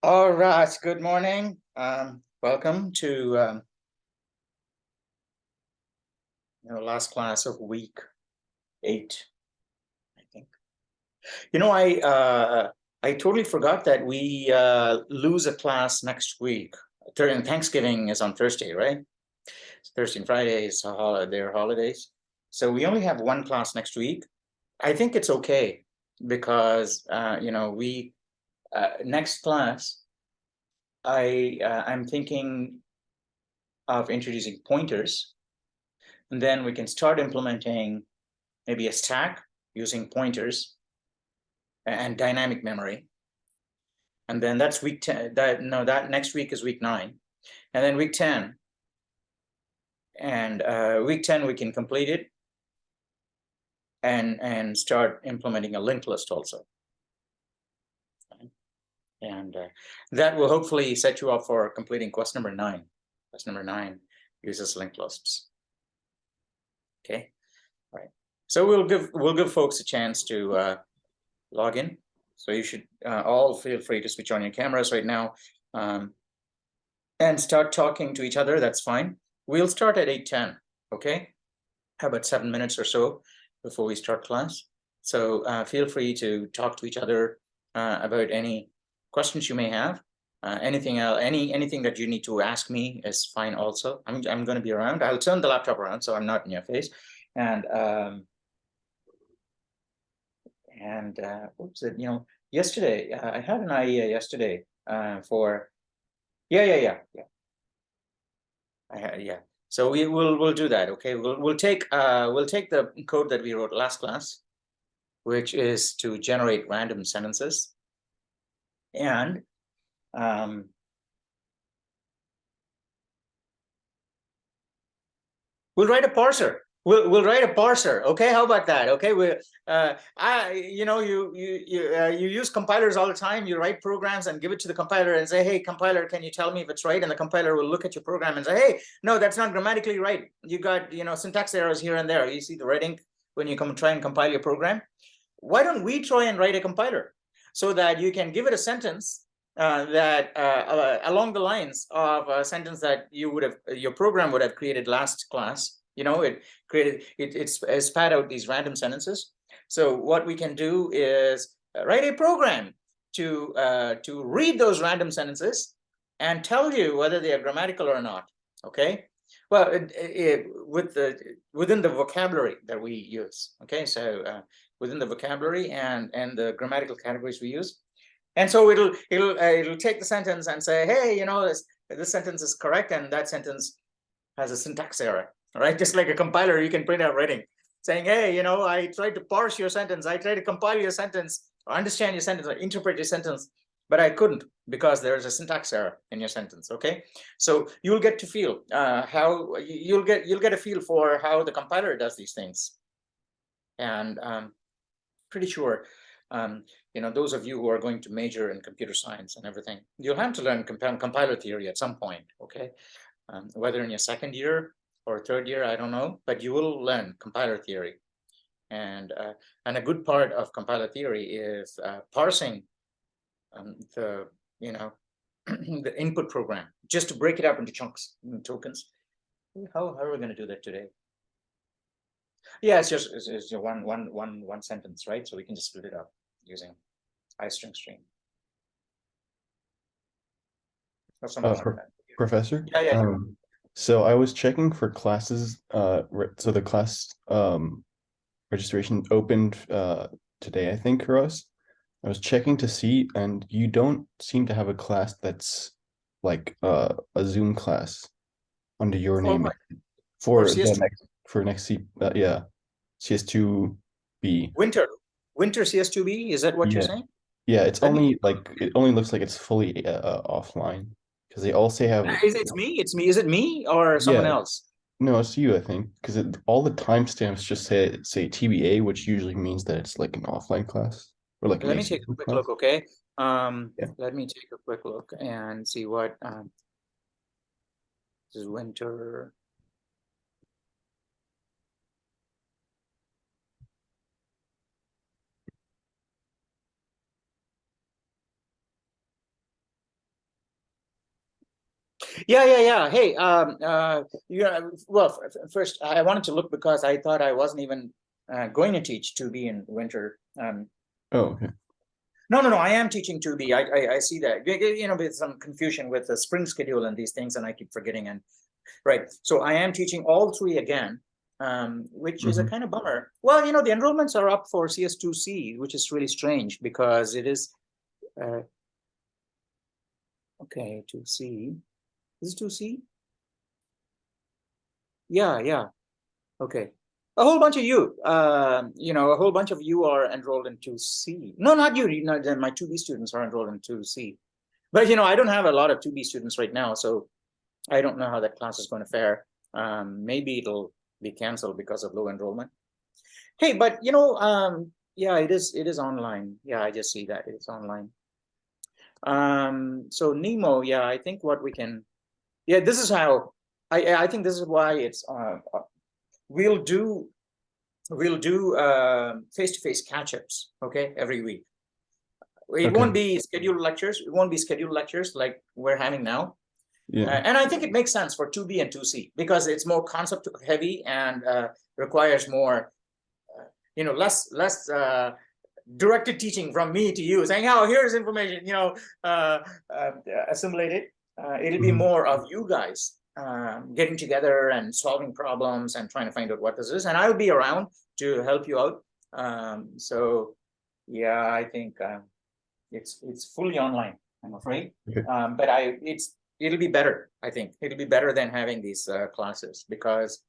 All right, good morning. Welcome to last class of week 8, I think. I totally forgot that we lose a class next week. Thanksgiving is on Thursday, right? Thursday and Friday is their holidays. So we only have one class next week. I think it's okay because we next class I'm thinking of introducing pointers, and then we can start implementing maybe a stack using pointers and dynamic memory. And then that's week 10. That next week is week 9. And then week 10. And week 10, we can complete it and start implementing a linked list also. And that will hopefully set you up for completing quest number 9. Quest number 9 uses linked lists. Okay, all right. So we'll give folks a chance to log in. So you should all feel free to switch on your cameras right now and start talking to each other. That's fine. We'll start at 8:10. Okay. How about 7 minutes or so before we start class? So feel free to talk to each other about any questions you may have. Anything else, anything that you need to ask me is fine. Also, I'm going to be around. I'll turn the laptop around so I'm not in your face. And what was it? Yesterday I had an idea yesterday for yeah. So we'll do that. Okay, we'll take the code that we wrote last class, which is to generate random sentences, and we'll write a parser. We'll write a parser. Okay, how about that? Okay, you use compilers all the time. You write programs and give it to the compiler and say, hey, compiler, can you tell me if it's right? And the compiler will look at your program and say, hey, no, that's not grammatically right. You got syntax errors here and there. You see the red ink when you try and compile your program. Why don't we try and write a compiler so that you can give it a sentence that along the lines of a sentence that your program would have created last class. It spat out these random sentences. So what we can do is write a program to read those random sentences and tell you whether they are grammatical or not. Okay. Well, within the vocabulary that we use. Okay, so within the vocabulary and the grammatical categories we use. And so it'll take the sentence and say, hey, this sentence is correct and that sentence has a syntax error, right? Just like a compiler, you can print out writing saying, hey, I tried to parse your sentence, I tried to compile your sentence, or understand your sentence, or interpret your sentence, but I couldn't because there's a syntax error in your sentence. Okay, so you'll get to feel how you'll get a feel for how the compiler does these things, and pretty sure those of you who are going to major in computer science and everything, you'll have to learn compiler theory at some point. Okay, whether in your second year or third year, I don't know, but you will learn compiler theory, and a good part of compiler theory is parsing the the input program, just to break it up into chunks and tokens. How are we going to do that today? Yeah, it's just one sentence, right? So we can just split it up using iString stream. Or something like that. Professor? Yeah. So I was checking for classes. So the class registration opened today, I think, for us. I was checking to see, and you don't seem to have a class that's like a Zoom class under your name for next CS2B. Winter CS2B, is that what you're saying? Yeah, it's only it only looks like it's fully offline because they all say have. It's me. Is it me or someone else? No, it's you, I think, because all the timestamps just say TBA, which usually means that it's like an offline class or like. Let me take a quick look, okay? Yeah. Let me take a quick look and see what this is winter. Yeah. Hey, yeah. Well, first I wanted to look because I thought I wasn't even going to teach 2B in winter. Oh, okay. No. I am teaching 2B. I see that. You know, there's some confusion with the spring schedule and these things, and I keep forgetting. And right, so I am teaching all three again, which is a kind of bummer. Well, you know, the enrollments are up for CS2C, which is really strange because it is okay, 2C. Is it 2C? Yeah. Okay. A whole bunch of you, you know, a whole bunch of you are enrolled in 2C. No, not you. No, my 2B students are enrolled in 2C. But, you know, I don't have a lot of 2B students right now, so I don't know how that class is going to fare. Maybe it'll be canceled because of low enrollment. Hey, but, you know, yeah, it is online. Yeah, I just see that it's online. So Nemo, yeah, I think what we can, yeah, this is how, I think this is why it's, we'll do face-to-face catch-ups, okay, every week. It won't be scheduled lectures. It won't be scheduled lectures like we're having now. Yeah. And I think it makes sense for 2B and 2C because it's more concept heavy and requires more, you know, less directed teaching from me to you, saying, "Oh, here's information," you know, assimilate it. It'll be more of you guys getting together and solving problems and trying to find out what this is. And I'll be around to help you out. So, yeah, I think it's fully online, I'm afraid. But it'll be better. I think it'll be better than having these classes because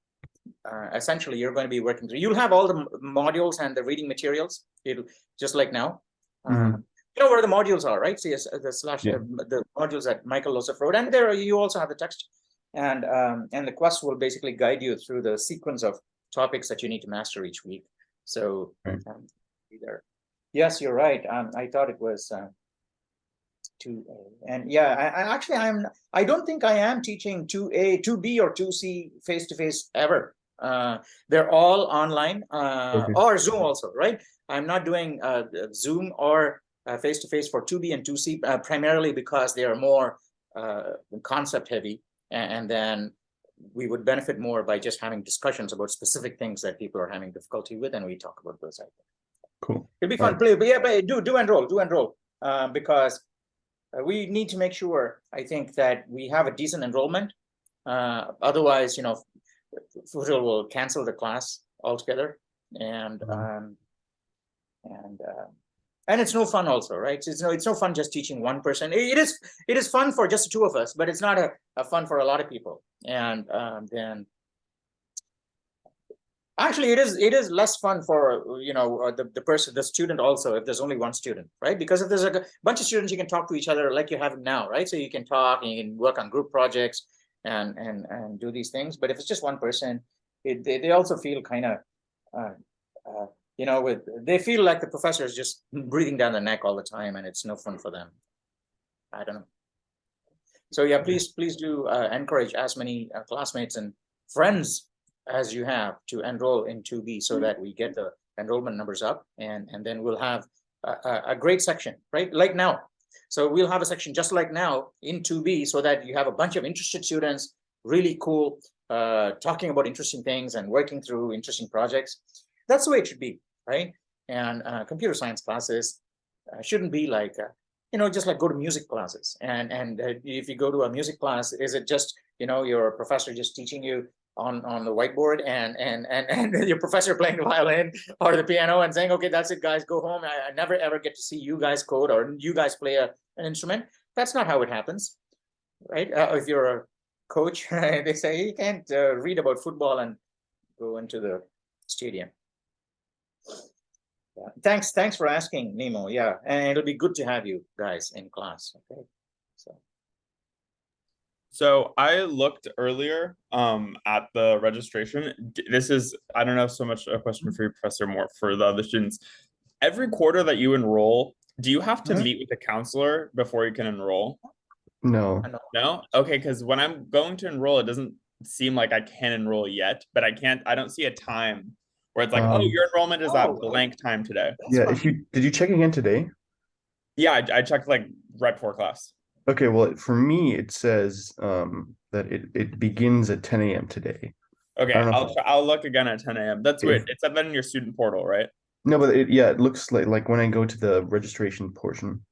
essentially you're going to be working through. You'll have all the modules and the reading materials. It'll just like now. You know where the modules are, right? CS the modules that Michael Losef wrote, and there you also have the text, and the quest will basically guide you through the sequence of topics that you need to master each week. So be there. Yes, you're right. I thought it was 2A, and yeah, I don't think I am teaching 2A, 2B, or 2C face-to-face ever. They're all online or Zoom also, right? I'm not doing Zoom or face-to-face for 2B and 2C primarily because they are more concept heavy, and then we would benefit more by just having discussions about specific things that people are having difficulty with, and we talk about those. I think. Cool. It'll be fun. But yeah, but do enroll because we need to make sure, I think, that we have a decent enrollment. Otherwise, you know, Fujil will cancel the class altogether, and it's no fun also, right? It's no fun just teaching one person. It is fun for just the two of us, but it's not a fun for a lot of people. And then actually it is less fun for, you know, the student also, if there's only one student, right? Because if there's a bunch of students, you can talk to each other like you have now, right? So you can talk and you can work on group projects and do these things. But if it's just one person, they also feel kind of you know, they feel like the professor is just breathing down the neck all the time, and it's no fun for them. I don't know. So yeah, please do encourage as many classmates and friends as you have to enroll in 2B so that we get the enrollment numbers up, and then we'll have a great section, right? Like now. So we'll have a section just like now in 2B so that you have a bunch of interested students, really cool, talking about interesting things and working through interesting projects. That's the way it should be, right? And computer science classes shouldn't be like, you know, just like go to music classes. And if you go to a music class, is it just, you know, your professor just teaching you on the whiteboard and your professor playing the violin or the piano and saying, okay, that's it, guys, go home. I never ever get to see you guys code or you guys play an instrument. That's not how it happens, right? If you're a coach, they say you can't read about football and go into the stadium. Yeah. Thanks for asking, Nemo. Yeah, and it'll be good to have you guys in class. Okay, so I looked earlier at the registration. This is, I don't know so much a question for you, Professor, more for the other students. Every quarter that you enroll, do you have to meet with a counselor before you can enroll? No. No? Okay, because when I'm going to enroll, it doesn't seem like I can enroll yet, but I don't see a time where it's like, oh, your enrollment is at blank time today. Yeah, did you check again today? Yeah, I checked like right before class. Okay, well, for me, it says that it begins at 10 a.m. today. I Okay, don't know if I'll look again at 10 a.m. That's weird. It's up in your student portal, right? no, but yeah, it looks like when I go to the registration portion,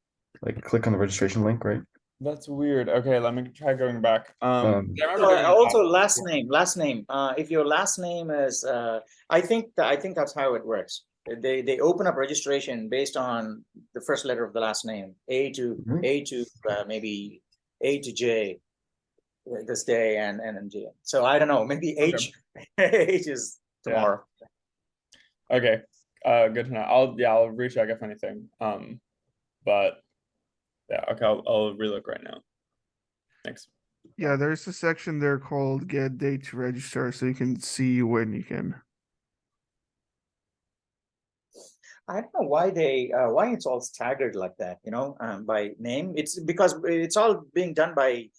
like click on the registration link, right? That's weird. Okay, let me try going back. I remember So, doing also that. last name. If your last name is, I think that's how it works. They open up registration based on the first letter of the last name, Mhm. Maybe A to J, this day and J. So I don't know, maybe Okay. H is Yeah. tomorrow. Okay. Good to know. I'll recheck if anything. But yeah, okay, I'll relook right now. Thanks. Yeah, there's a section there called get date to register, so you can see when you can. I don't know why it's all staggered like that, by name. It's because it's all being done by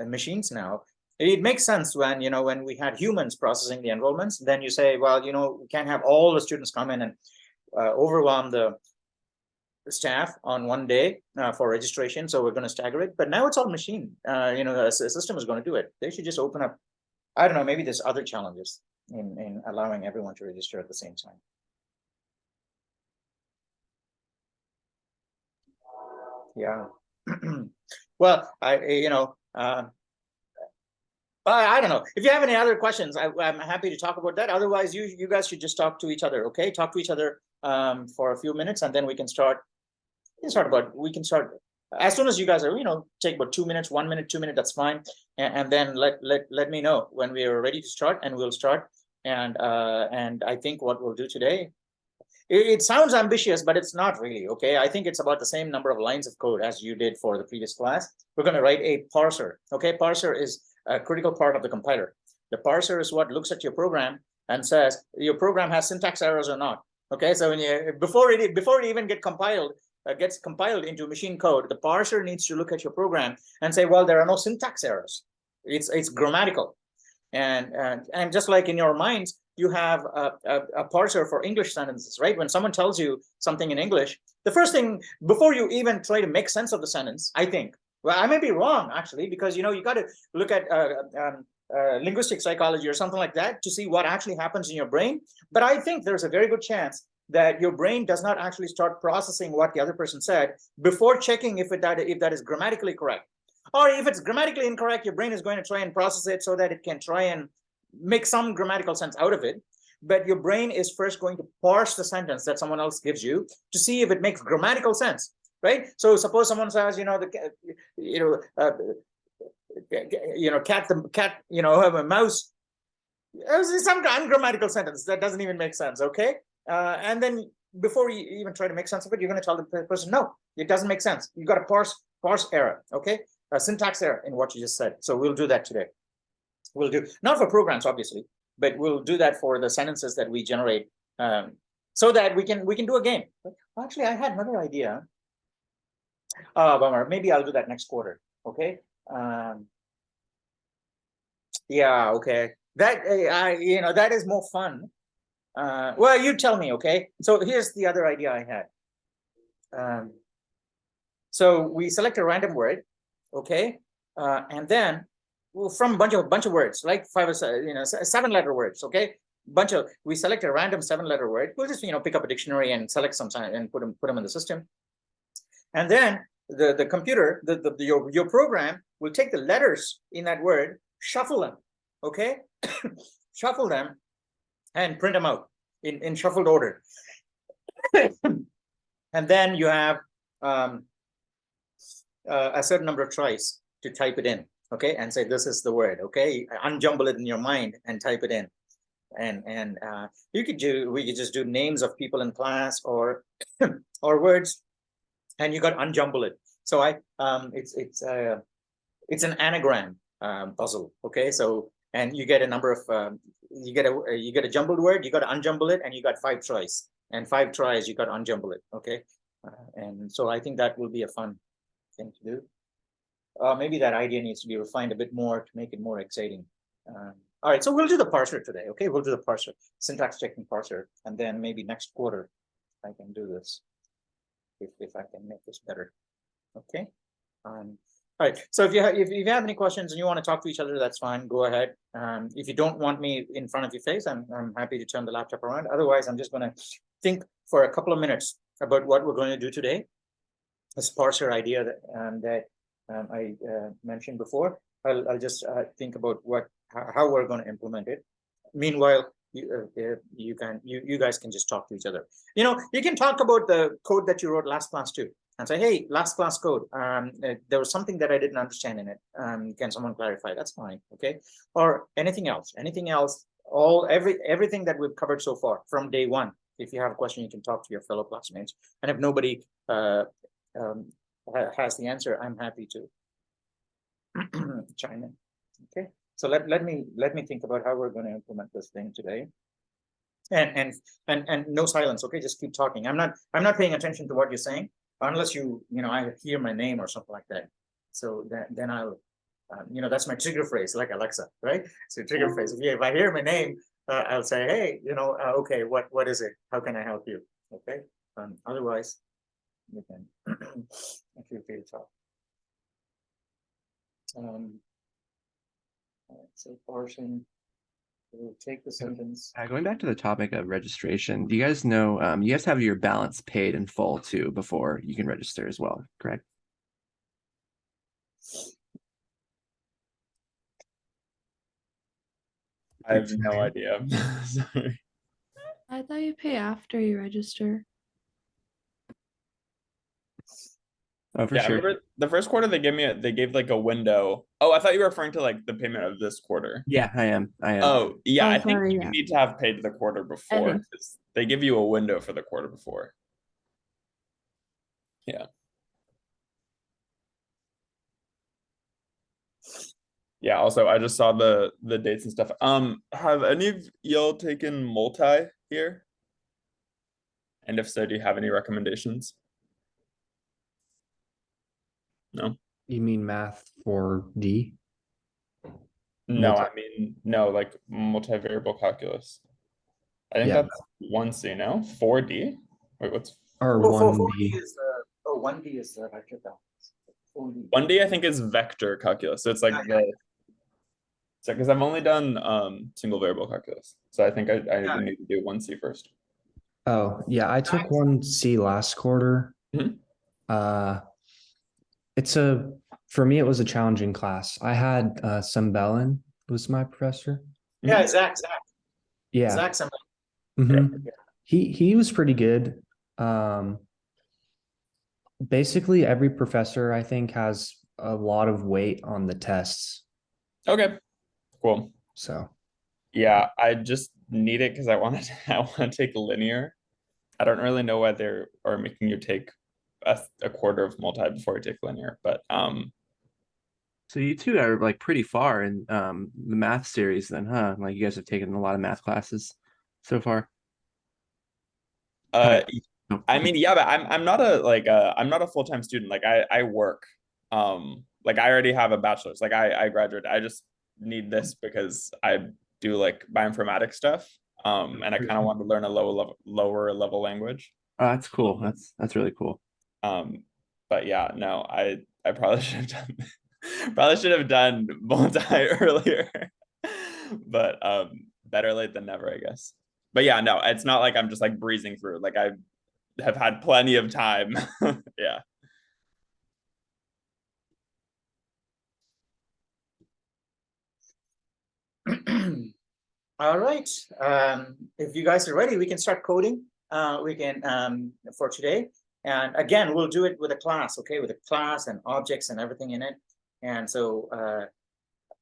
machines now. It makes sense when we had humans processing the enrollments. Then you say, well, we can't have all the students come in and overwhelm the staff on one day for registration. So we're going to stagger it. But now it's all machine. The system is going to do it. They should just open up. I don't know. Maybe there's other challenges in allowing everyone to register at the same time. Yeah. Well, I don't know. If you have any other questions, I'm happy to talk about that. Otherwise, you guys should just talk to each other. Okay, talk to each other for a few minutes, and then we can start. We can start as soon as you guys are. Take about 2 minutes, 1 minute, 2 minutes. That's fine. And then let me know when we are ready to start, and we'll start. And I think what we'll do today. It sounds ambitious, but it's not really, okay? I think it's about the same number of lines of code as you did for the previous class. We're going to write a parser, okay? Parser is a critical part of the compiler. The parser is what looks at your program and says your program has syntax errors or not, okay? So before it even gets compiled into machine code, the parser needs to look at your program and say, well, there are no syntax errors. It's grammatical. And just like in your minds, you have a parser for English sentences, right? When someone tells you something in English, the first thing, before you even try to make sense of the sentence, I think, well, I may be wrong actually, because you got to look at linguistic psychology or something like that to see what actually happens in your brain. But I think there's a very good chance that your brain does not actually start processing what the other person said before checking if that is grammatically correct. Or if it's grammatically incorrect, your brain is going to try and process it so that it can try and make some grammatical sense out of it. But your brain is first going to parse the sentence that someone else gives you to see if it makes grammatical sense, right? So suppose someone says, have a mouse. Some ungrammatical sentence that doesn't even make sense, okay? And then before you even try to make sense of it, you're going to tell the person, no, it doesn't make sense. You got to parse error, okay? A syntax error in what you just said. So we'll do that today. We'll do, not for programs, obviously, but we'll do that for the sentences that we generate, so that we can do a game. Actually, I had another idea. Bummer. Maybe I'll do that next quarter. Okay. Yeah. Okay. That that is more fun. Well, you tell me. Okay. So here's the other idea I had. So we select a random word, okay, and then from a bunch of words, like 5 or 7-letter words, okay. We select a random 7-letter word. We'll just pick up a dictionary and select some and put them in the system, and then the computer, your program will take the letters in that word, shuffle them, okay, shuffle them, and print them out in shuffled order, and then you have a certain number of tries to type it in, okay, and say this is the word, okay. Unjumble it in your mind and type it in, and we could just do names of people in class or or words, and you got unjumble it. So it's an anagram puzzle, okay. So and you get a number of you get a jumbled word, you got to unjumble it, and you got 5 tries, and 5 tries you got to unjumble it, okay. And so I think that will be a fun thing to do. Maybe that idea needs to be refined a bit more to make it more exciting. All right, so we'll do the parser today, okay? We'll do the parser, syntax checking parser, and then maybe next quarter I can do this if I can make this better, okay? All right. So if you have any questions and you want to talk to each other, that's fine. Go ahead. If you don't want me in front of your face, I'm happy to turn the laptop around. Otherwise, I'm just going to think for a couple of minutes about what we're going to do today. This parser idea that I mentioned before. I'll just think about how we're going to implement it. Meanwhile, you guys can just talk to each other. You can talk about the code that you wrote last class too, and say, hey, last class code, there was something that I didn't understand in it. Can someone clarify? That's fine, okay? Or anything else, everything that we've covered so far from day one. If you have a question, you can talk to your fellow classmates. And if nobody has the answer, I'm happy to chime in. Okay, so let me think about how we're going to implement this thing today. And no silence, okay? Just keep talking. I'm not paying attention to what you're saying unless I hear my name or something like that. So then I'll that's my trigger phrase, like Alexa, right? So trigger phrase. If I hear my name, I'll say, hey, okay, what is it? How can I help you? Okay. Otherwise, you can feel free to talk. So parsing, we'll take the sentence. Going back to the topic of registration, do you guys know, you guys have your balance paid in full too before you can register as well, correct? I have no idea. Sorry. I thought you pay after you register. Oh, for Yeah, I sure. remember the first quarter they gave like a window. Oh, I thought you were referring to like the payment of this quarter. Yeah, I am. Oh, yeah, Oh, I think sorry, you yeah. need to have paid the quarter before. think- 'Cause they give you a window for the quarter before. Yeah. Yeah, also I just saw the dates and stuff. Have any of y'all taken multi here? And if so, do you have any recommendations? No? You mean math for D? No, Multi- I mean, no, like multivariable calculus. I think Yeah. that's 1C, no? 4D? Wait, what's Or Oh, 1D? 4D is 1D is vector calculus. 4D. 1D I think is vector calculus. So it's like so because I've only done single variable calculus. So I think I Yeah. need to do 1C first. Oh, yeah, I took 1C last quarter. Mhm. For me, it was a challenging class. I had Sembellin was my professor. Yeah, Zach. Yeah. Zach somebody. Mhm. Yeah. He was pretty good. Basically every professor I think has a lot of weight on the tests. Okay, cool. So Yeah, I just need it because I want to take linear. I don't really know why they are making you take a quarter of multi before you take linear, but So you two are like pretty far in the math series then, huh? Like you guys have taken a lot of math classes so far. I No. mean, yeah, but I'm not a full-time student. Like I work. Like I already have a bachelor's. Like I graduated. I just need this because I do like bioinformatics stuff. And I kind of want to learn a lower level language. Oh, that's cool. That's really cool. But yeah, no, I probably should have done multi earlier. But better late than never, I guess. But yeah, no, it's not like I'm just like breezing through. Like I have had plenty of time. Yeah. All right. If you guys are ready, we can start coding. We can for today. And again, we'll do it with a class, okay? With a class and objects and everything in it. And so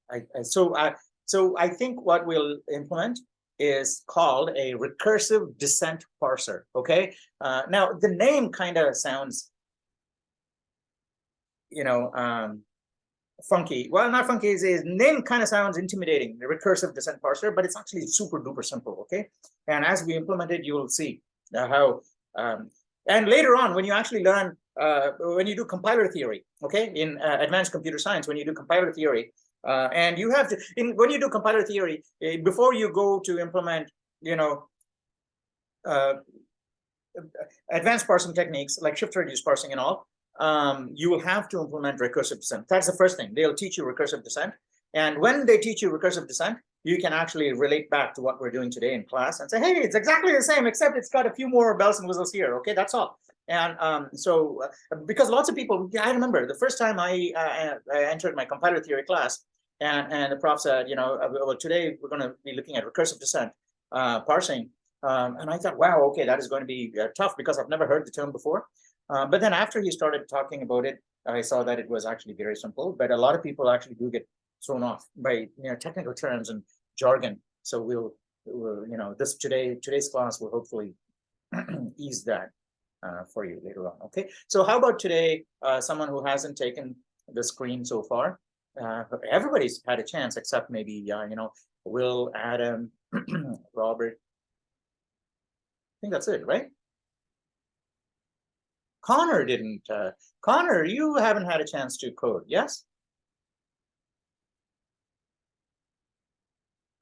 I think what we'll implement is called a recursive descent parser, okay? Now the name kind of sounds, funky. Well, not funky. His name kind of sounds intimidating, the recursive descent parser, but it's actually super duper simple, okay? And as we implement it, you will see how, and later on, when you actually learn, when you do compiler theory, okay, in advanced computer science, when you do compiler theory, and you have to, when you do compiler theory, before you go to implement, advanced parsing techniques like shift reduce parsing and all, you will have to implement recursive descent. That's the first thing. They'll teach you recursive descent. And when they teach you recursive descent, you can actually relate back to what we're doing today in class and say, hey, it's exactly the same, except it's got a few more bells and whistles here. Okay, that's all. And because lots of people, I remember the first time I entered my comparative theory class, and the prof said, well, today we're going to be looking at recursive descent parsing. And I thought, wow, okay, that is going to be tough because I've never heard the term before. But then after he started talking about it, I saw that it was actually very simple. But a lot of people actually do get thrown off by technical terms and jargon. So we'll today's class will hopefully ease that for you later on. Okay. So how about today? Someone who hasn't taken the screen so far. Everybody's had a chance except maybe Will, Adam, Robert. I think that's it, right? Connor didn't. Connor, you haven't had a chance to code, yes?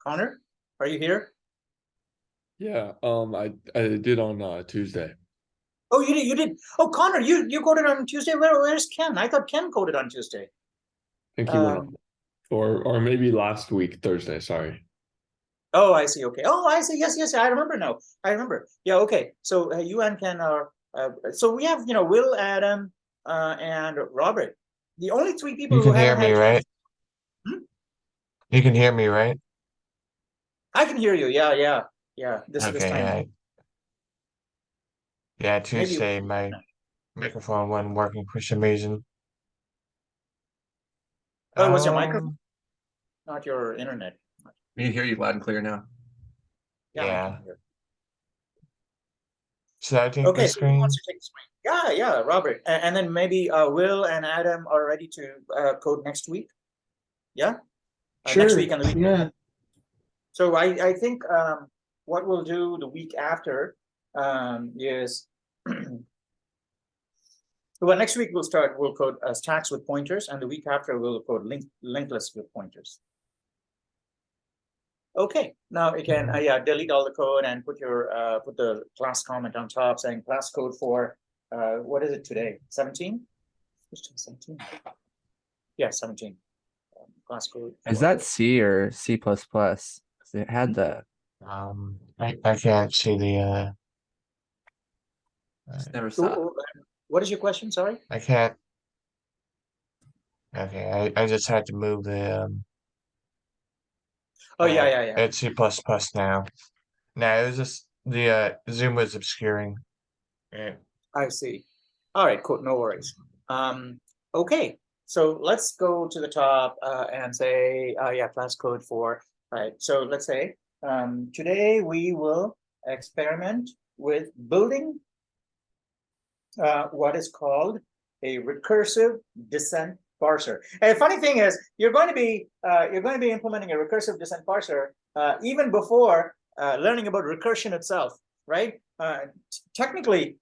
Connor, are you here? Yeah, I did on Tuesday. Oh, you did. Oh, Connor, you coded on Tuesday. Where's Ken? I thought Ken coded on Tuesday. I think he went on, or maybe last week, Thursday, sorry. Oh, I see. Okay. Oh, I see. Yes. I remember now. I remember. Yeah. Okay. So you and Ken are. So we have Will, Adam, and Robert. The only three people You who can hear haven't me, had. right? You can hear me, right? I can hear you. Yeah. This Okay, time. yeah. Maybe. Tuesday, my microphone wasn't working for some reason. Oh, it was your microphone, not your internet. We can hear you loud and clear now. Yeah. I Yeah. can hear. Should I take Okay. the So who wants screen? to take the screen? Yeah, Robert, and then maybe Will and Adam are ready to code next week. Yeah. Next week and the week. Yeah. So I think what we'll do the week after is well, next week we'll code stacks with pointers, and the week after we'll code linked lists with pointers. Okay, now you can delete all the code and put the class comment on top saying class code for what is it today? 17? 17. Yeah, 17. Class code. Is that C or C++? 'Cause it had the. I can't see the Just never saw it. What is your question? Sorry. I can't. Okay, I just had to move the Oh yeah. It's C++ now. No, it was just the Zoom was obscuring. Yeah. I see. All right, cool. No worries. Okay, so let's go to the top and say, class code for. All right, so let's say today we will experiment with building what is called a recursive descent parser. And the funny thing is, you're going to be implementing a recursive descent parser even before learning about recursion itself, right? Technically,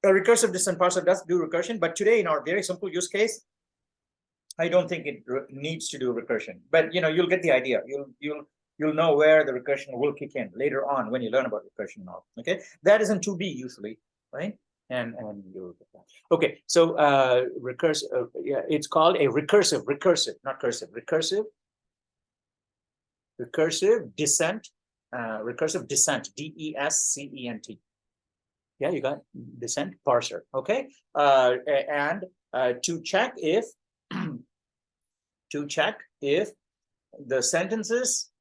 a recursive descent parser does do recursion, but today in our very simple use case, I don't think it needs to do recursion. But you'll get the idea. You'll know where the recursion will kick in later on when you learn about recursion and all. Okay, that is in 2B usually, right? And you'll get that. Okay, so recursive. It's called a recursive, not cursive, recursive descent, recursive descent, DESCENT. Yeah, you got descent parser. Okay, and to check if the sentences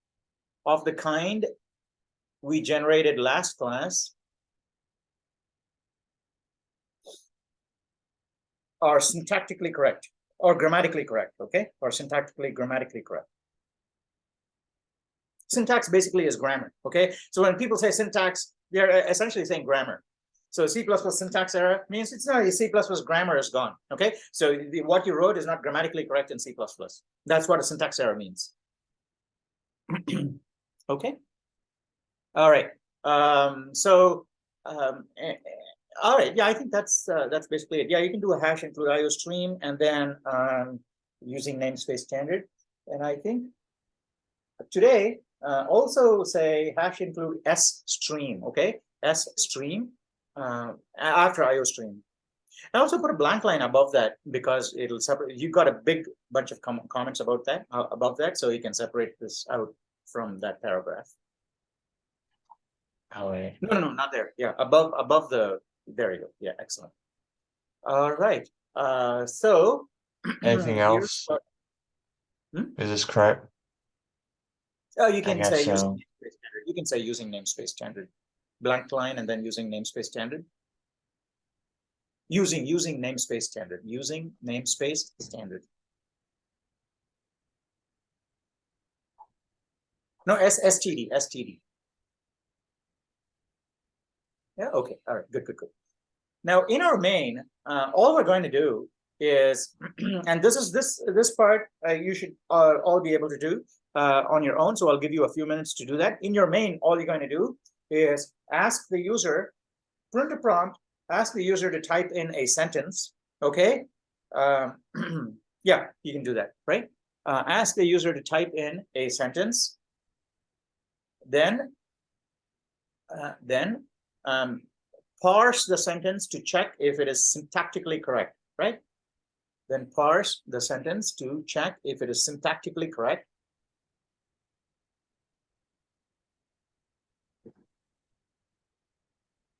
of the kind we generated last class are syntactically correct or grammatically correct. Okay, or syntactically grammatically correct. Syntax basically is grammar. Okay, so when people say syntax, they're essentially saying grammar. So C++ syntax error means it's not, C++ grammar is gone. Okay, so what you wrote is not grammatically correct in C++. That's what a syntax error means. Okay. All right. All right. Yeah, I think that's basically it. Yeah, you can do a hash include IO stream and then using namespace standard. And I think today also say hash include S stream. Okay, S stream after IO stream. I also put a blank line above that because it'll separate. You got a big bunch of comments about that above that, so you can separate this out from that paragraph. Oh wait. No, not there. Yeah, above the. There you go. Yeah, excellent. All right. So. Anything here's else? what- Is this correct? Oh, you can guess say using so. namespace standard. You can say using namespace standard. Blank line and then using namespace standard. Using namespace standard. Using namespace standard. No, STD. Yeah, okay. All right, good. Now in our main, all we're going to do is, and this part you should all be able to do on your own. So I'll give you a few minutes to do that. In your main, all you're going to do is ask the user, print a prompt, ask the user to type in a sentence. Okay. Yeah, you can do that, right? Ask the user to type in a sentence. Then parse the sentence to check if it is syntactically correct, right? Then parse the sentence to check if it is syntactically correct.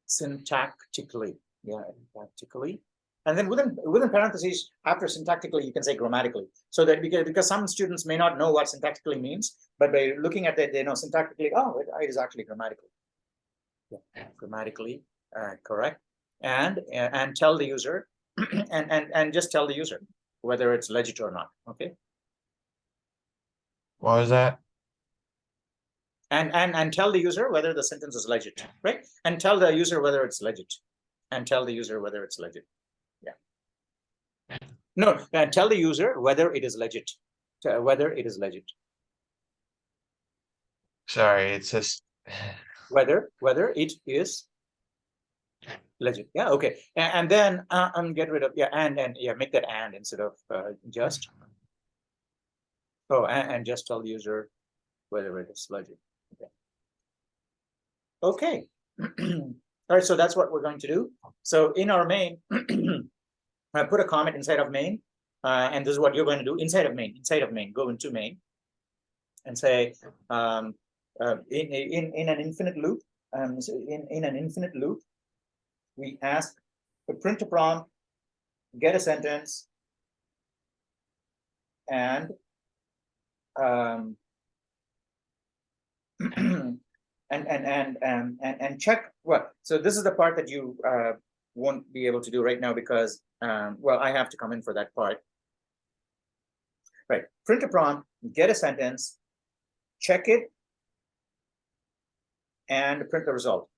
Syntactically, yeah, syntactically. And then within parentheses, after syntactically, you can say grammatically. So that because some students may not know what syntactically means, but by looking at it, they know syntactically, oh, it is actually grammatically. Yeah, grammatically correct. And tell the user, and just tell the user whether it's legit or not. Okay. What was that? And tell the user whether the sentence is legit, right? And tell the user whether it's legit. And tell the user whether it's legit. Yeah. No, tell the user whether it is legit. Whether it is legit. Sorry, it's just Whether it is legit. Yeah, okay. And then get rid of and yeah, make that and instead of just. Oh, and just tell the user whether it is legit. Okay. All right, so that's what we're going to do. So in our main, I put a comment inside of main, and this is what you're going to do inside of main. Go into main, and say in an infinite loop. So in an infinite loop, we ask to print a prompt, get a sentence, and and check what. So this is the part that you won't be able to do right now because well, I have to come in for that part. Right, print a prompt, get a sentence, check it, and print the result.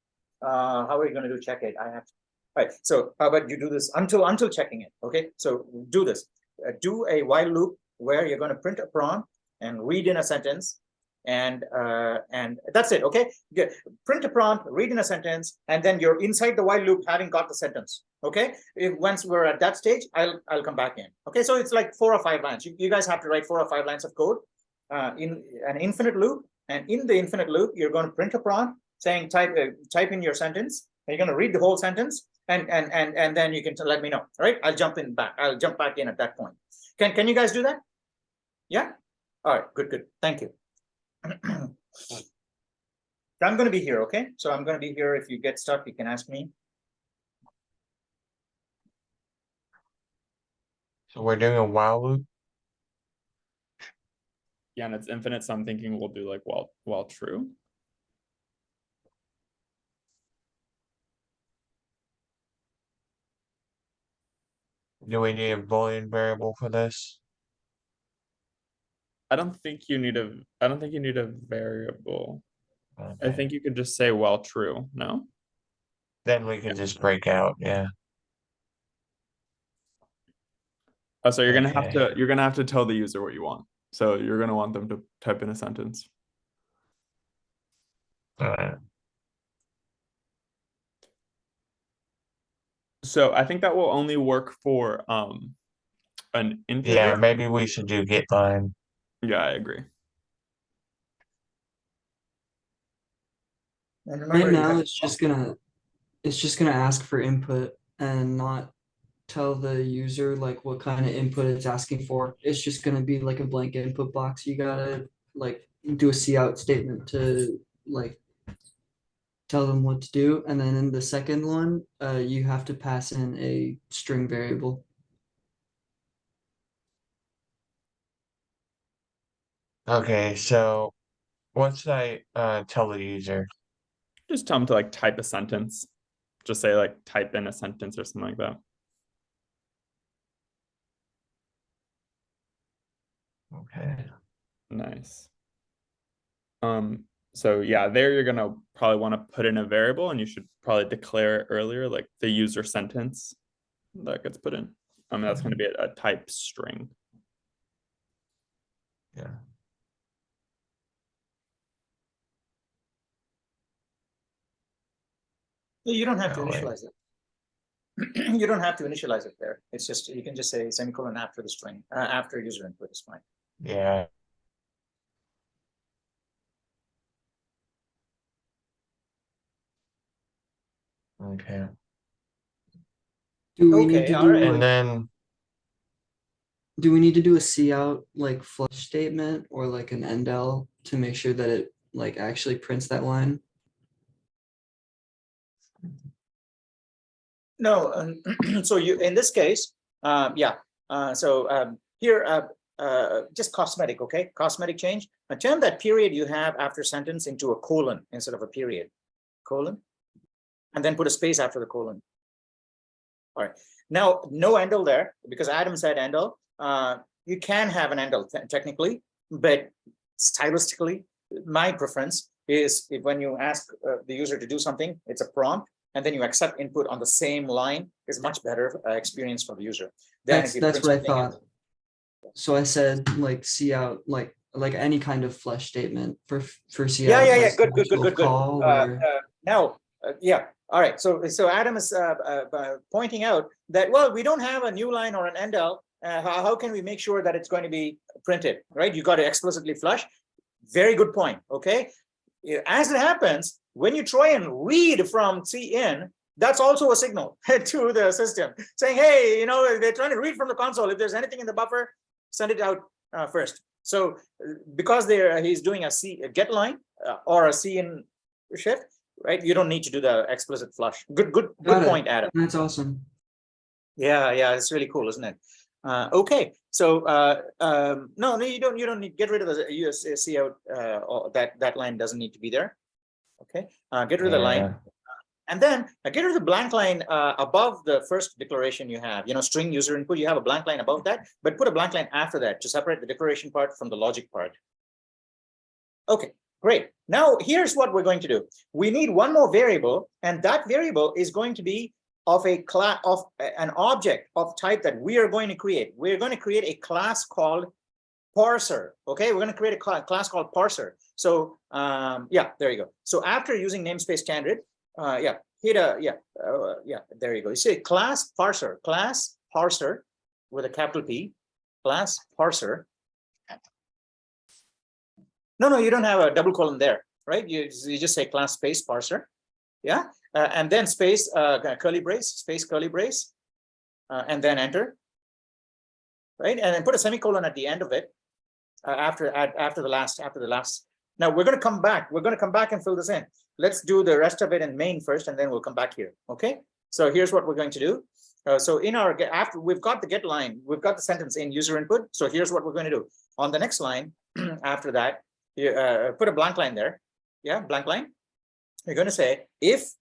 How are you going to do check it? I have to. Right. So how about you do this until checking it? Okay. So do this. Do a while loop where you're going to print a prompt and read in a sentence, and that's it. Okay. Print a prompt, read in a sentence, and then you're inside the while loop having got the sentence. Okay. Once we're at that stage, I'll come back in. Okay. So it's like 4 or 5 lines. You guys have to write 4 or 5 lines of code in an infinite loop, and in the infinite loop, you're going to print a prompt saying type in your sentence. And you're going to read the whole sentence, and then you can let me know. All right, I'll jump back in at that point. Can you guys do that? Yeah. All right. Good. Thank you. I'm going to be here. Okay. So I'm going to be here. If you get stuck, you can ask me. so we're doing a while loop. Yeah, and it's infinite, so I'm thinking we'll do like while true. Do we need a Boolean variable for this? I don't think you need a variable. I Okay. think you could just say while true. No. Then we can just break out. Yeah. Oh, so you're Okay. gonna have to tell the user what you want. So you're gonna want them to type in a sentence. All right. So I think that will only work for an integer. Yeah, maybe we should do get line. Yeah, I agree. And remember, Right now, it's just gonna ask for input and not tell the user like what kind of input it's asking for. It's just gonna be like a blank input box. You gotta like do a cout statement to like tell them what to do. And then in the second one, you have to pass in a string variable. Okay, so what should I tell the user? Just tell them to like type a sentence. Just say like type in a sentence or something like that. Okay. Nice. So yeah, there you're gonna probably want to put in a variable, and you should probably declare it earlier, like the user sentence that gets put in. That's going to be a type string. Yeah. You don't have to Oh, wait. initialize it. You don't have to initialize it there. It's just, you can just say semicolon after the string, after user input is fine. Yeah. Okay. Do we need Okay, to all do right. And like, then do we need to do a cout like flush statement or like an endl to make sure that it like actually prints that line? No, so you, in this case, yeah, here, just cosmetic, okay? Cosmetic change. Turn that period you have after sentence into a colon instead of a period. Colon. And then put a space after the colon. All right. Now, no endl there, because Adam said endl. You can have an endl technically, but stylistically, my preference is if when you ask the user to do something, it's a prompt, and then you accept input on the same line is much better experience for the user. Then That's what I thought. So I said like cout, like any kind of flush statement for cout. Yeah. Good. Call or... Now, yeah. All right. So Adam is pointing out that, well, we don't have a new line or an endl. How can we make sure that it's going to be printed, right? You got to explicitly flush. Very good point. Okay. As it happens, when you try and read from cin, that's also a signal to the system saying, hey, you know, they're trying to read from the console. If there's anything in the buffer, send it out first. So because he's doing a get line or a cin shift, right? You don't need to do the explicit flush. Good point, Adam. That's awesome. Yeah, it's really cool, isn't it? Okay, so no, you don't need, get rid of the cout. That line doesn't need to be there. Okay, get rid of the line, and then get rid of the blank line above the first declaration you have. You know, string user input. You have a blank line above that, but put a blank line after that to separate the declaration part from the logic part. Okay, great. Now here's what we're going to do. We need one more variable, and that variable is going to be of a class of an object of type that we are going to create. We're going to create a class called parser. Okay, we're going to create a class called parser. So yeah, there you go. So after using namespace standard, there you go. You say class parser with a capital P, class parser. No, you don't have a double colon there, right? You just say class space parser. Yeah, and then space curly brace, space curly brace, and then enter, right? And then put a semicolon at the end of it after the last. Now we're going to come back. We're going to come back and fill this in. Let's do the rest of it in main first, and then we'll come back here. Okay. So here's what we're going to do. So in our after we've got the get line, we've got the sentence in user input. So here's what we're going to do. On the next line, after that, you put a blank line there. Yeah, blank line. You're going to say if,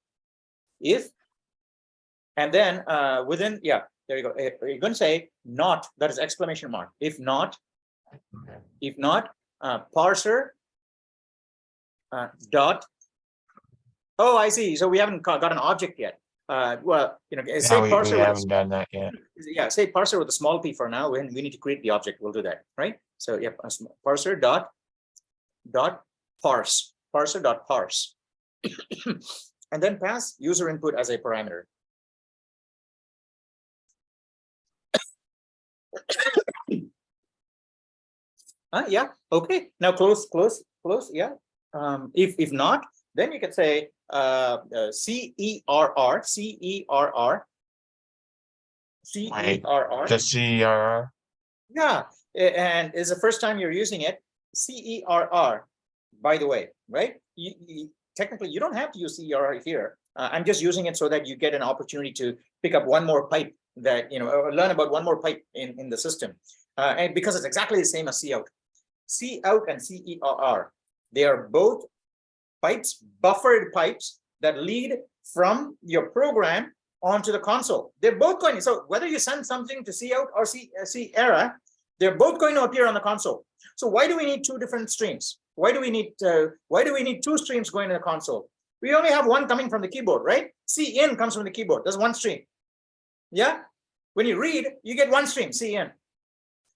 and then within, yeah, there you go. You're going to say not, that is exclamation mark. If not, parser dot. Oh, I see. So we haven't got an object yet. Well, you know, say parser. We haven't done that yet. Yeah, say parser with a small p for now. We need to create the object. We'll do that, right? So yeah, parser dot parse, parser dot parse. And then pass user input as a parameter. Yeah, okay. Now close. Yeah. If not, then you can say CERR CERR. Just CERR. Yeah, and it's the first time you're using it. CERR, by the way, right? Technically, you don't have to use CERR here. I'm just using it so that you get an opportunity to pick up one more pipe that, or learn about one more pipe in the system. And because it's exactly the same as cout. Cout and CERR, they are both pipes, buffered pipes that lead from your program onto the console. They're both going, so whether you send something to cout or CERR, they're both going to appear on the console. So why do we need two different streams? Why do we need two streams going to the console? We only have one coming from the keyboard, right? CIN comes from the keyboard. There's one stream. Yeah. When you read, you get one stream, CIN.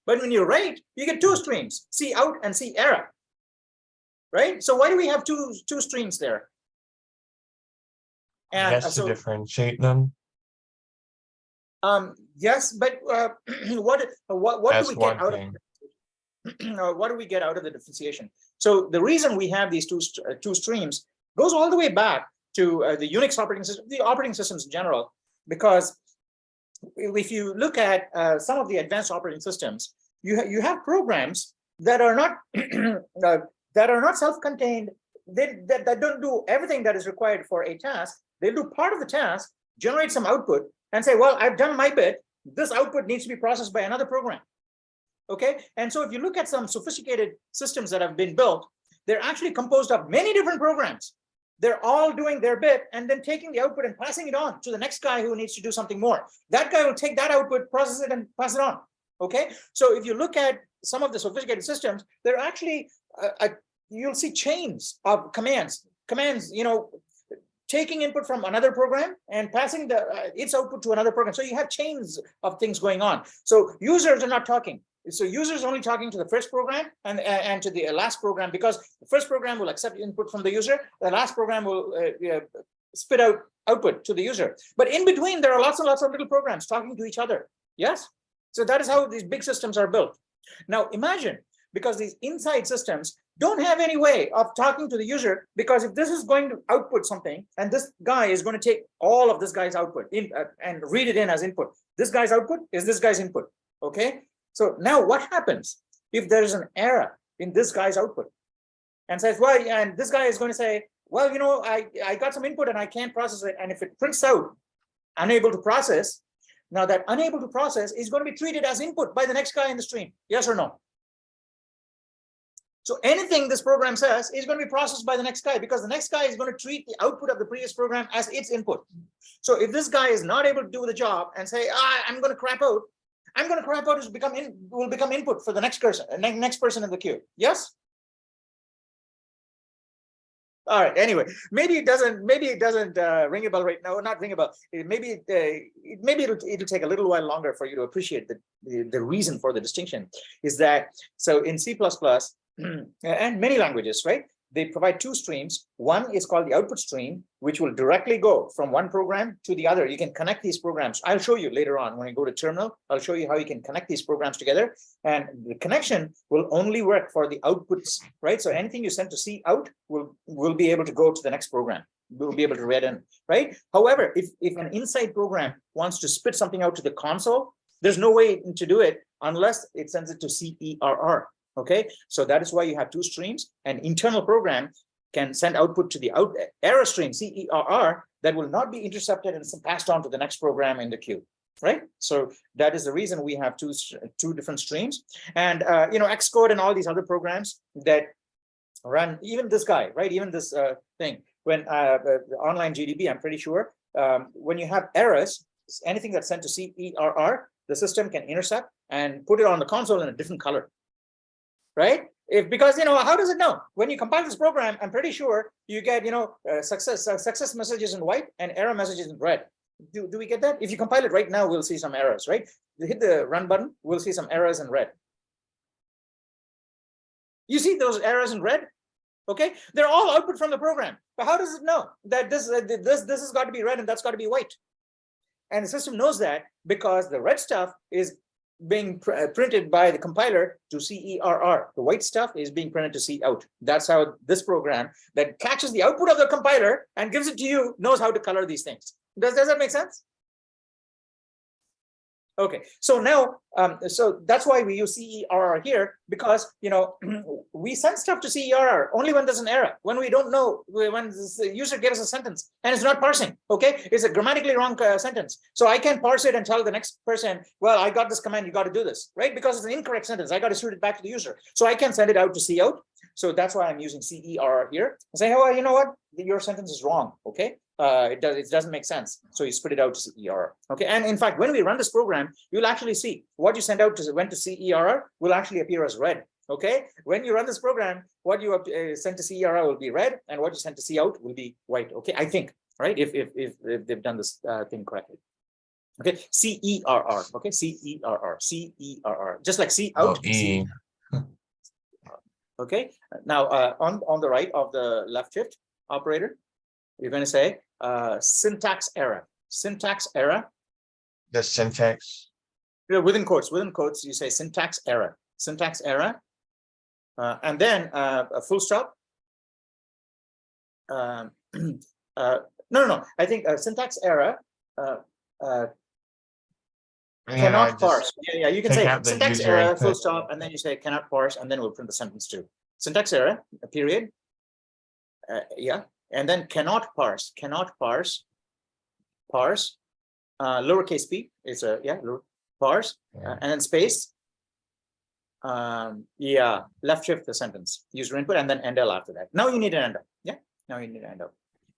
But when you write, you get two streams, cout and CERR. Right? So why do we have two streams there? I And guess so to differentiate them. yes, but what do That's we get one out thing. of what do we get out of the differentiation? So the reason we have these two streams goes all the way back to the Unix operating system, the operating systems in general, because if you look at some of the advanced operating systems, you have programs that are not that are not self-contained, that don't do everything that is required for a task. They do part of the task, generate some output, and say, well, I've done my bit. This output needs to be processed by another program. Okay, and so if you look at some sophisticated systems that have been built, they're actually composed of many different programs. They're all doing their bit and then taking the output and passing it on to the next guy who needs to do something more. That guy will take that output, process it, and pass it on. Okay, so if you look at some of the sophisticated systems, they're actually you'll see chains of commands, taking input from another program and passing its output to another program. So you have chains of things going on. So users are not talking. So users only talking to the first program and to the last program, because the first program will accept input from the user. The last program will spit out output to the user. But in between, there are lots and lots of little programs talking to each other. Yes. So that is how these big systems are built. Now imagine, because these inside systems don't have any way of talking to the user, because if this is going to output something and this guy is going to take all of this guy's output in and read it in as input, this guy's output is this guy's input. Okay. So now what happens if there is an error in this guy's output and says, well, and this guy is going to say, well, I got some input and I can't process it. And if it prints out unable to process, now that unable to process is going to be treated as input by the next guy in the stream. Yes or no? So anything this program says is going to be processed by the next guy, because the next guy is going to treat the output of the previous program as its input. So if this guy is not able to do the job and say, I'm going to crap out, will become input for the next person in the queue. Yes. All right. Anyway, maybe it doesn't ring a bell right now. Not ring a bell. Maybe it'll take a little while longer for you to appreciate the reason for the distinction. Is that so in C++ and many languages, right? They provide two streams. One is called the output stream, which will directly go from one program to the other. You can connect these programs. I'll show you later on when I go to terminal. I'll show you how you can connect these programs together. And the connection will only work for the outputs, right? So anything you send to cout will be able to go to the next program. We'll be able to read in, right? However, if an inside program wants to spit something out to the console, there's no way to do it unless it sends it to CERR. Okay, so that is why you have two streams. An internal program can send output to the error stream CERR that will not be intercepted and passed on to the next program in the queue, right? So that is the reason we have two different streams. And Xcode and all these other programs that run, even this guy, right? Even this thing, when the online GDB, I'm pretty sure when you have errors, anything that's sent to CERR, the system can intercept and put it on the console in a different color. Right? Because how does it know? When you compile this program, I'm pretty sure you get success messages in white and error messages in red. Do we get that? If you compile it right now, we'll see some errors, right? You hit the run button, we'll see some errors in red. You see those errors in red? Okay, they're all output from the program. But how does it know that this has got to be red and that's got to be white? And the system knows that because the red stuff is being printed by the compiler to CERR. The white stuff is being printed to cout. That's how this program that catches the output of the compiler and gives it to you knows how to color these things. Does that make sense? Okay, so now, so that's why we use CERR here, because, you know, we send stuff to CERR only when there's an error, when we don't know, when the user gives us a sentence and it's not parsing, okay? It's a grammatically wrong sentence. So I can parse it and tell the next person, well, I got this command, you got to do this, right? Because it's an incorrect sentence, I got to shoot it back to the user. So I can send it out to cout. So that's why I'm using CERR here. And say, oh, you know what? Your sentence is wrong, okay? It doesn't make sense. So you spit it out to CERR. Okay. And in fact, when we run this program, you'll actually see what you sent out to went to CERR will actually appear as red. Okay. When you run this program, what you sent to CERR will be red, and what you sent to cout will be white. Okay. I think, right? If they've done this thing correctly. Okay. CERR. Okay. CERR. CERR. Just like cout. E. Okay. Now on the right of the left shift operator, you're going to say syntax error. Syntax error. The syntax. Within quotes, you say syntax error. Syntax error. And then a full stop. No. I think syntax error cannot parse. Yeah, you can say syntax error, full stop, and then you say cannot parse, and then we'll print the sentence too. Syntax error, a period. Yeah. And then cannot parse, lowercase p, it's a, parse, and then space, left shift the sentence, user input, and then endl after that. Now you need an endl, now you need an endl.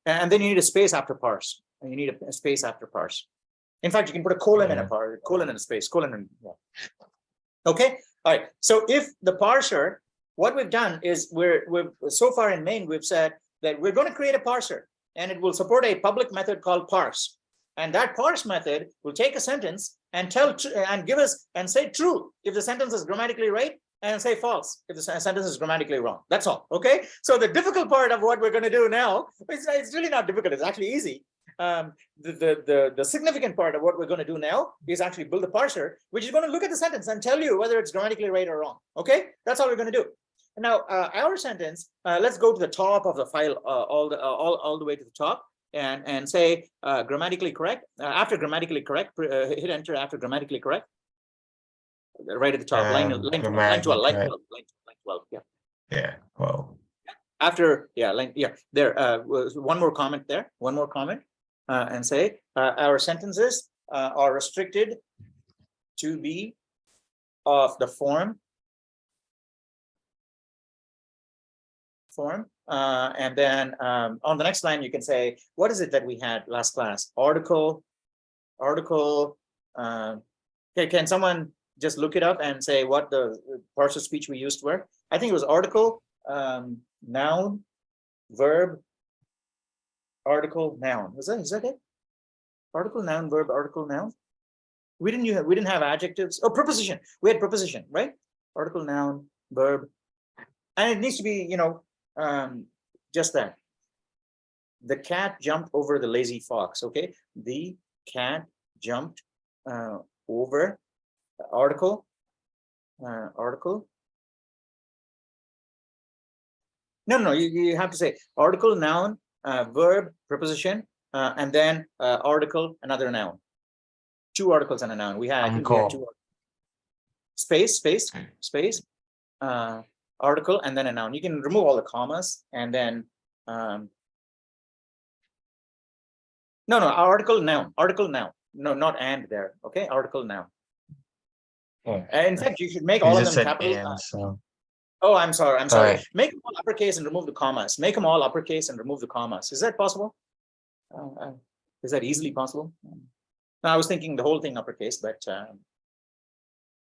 And then you need a space after parse, and you need a space after parse. In fact, you can put a colon in a parse, colon in a space, colon in, Okay, all right, so if the parser, what we've done is we've so far in main, we've said that we're going to create a parser, and it will support a public method called parse. And that parse method will take a sentence and give us and say true if the sentence is grammatically right, and say false if the sentence is grammatically wrong. That's all. Okay. So the difficult part of what we're going to do now, it's really not difficult. It's actually easy. The significant part of what we're going to do now is actually build a parser, which is going to look at the sentence and tell you whether it's grammatically right or wrong. Okay. That's all we're going to do. Now, our sentence, let's go to the top of the file, all the way to the top, and say grammatically correct. After grammatically correct, hit enter after grammatically correct. Right at the top, line 12. Yeah. Yeah. Well. After there. One more comment there. One more comment, and say our sentences are restricted to be of the form. And then on the next line you can say, what is it that we had last class? Article. Okay, can someone just look it up and say what the parts of speech we used were? I think it was article, noun, verb, article, noun. Is that it? Article, noun, verb, article, noun. We didn't have adjectives. Oh, preposition. We had preposition, right? Article, noun, verb, and it needs to be, just that. The cat jumped over the lazy fox. Okay, the cat jumped over article. No, you have to say article, noun, verb, preposition, and then article, another noun. Two articles and a noun. We had, two. Space, article, and then a noun. You can remove all the commas, and then article, noun. No, not and there. Okay, article, noun. In fact, you should make all of them capital. Oh, I'm sorry. Right. Make them all uppercase and remove the commas. Make them all uppercase and remove the commas. Is that possible? Is that easily possible? No, I was thinking the whole thing uppercase, but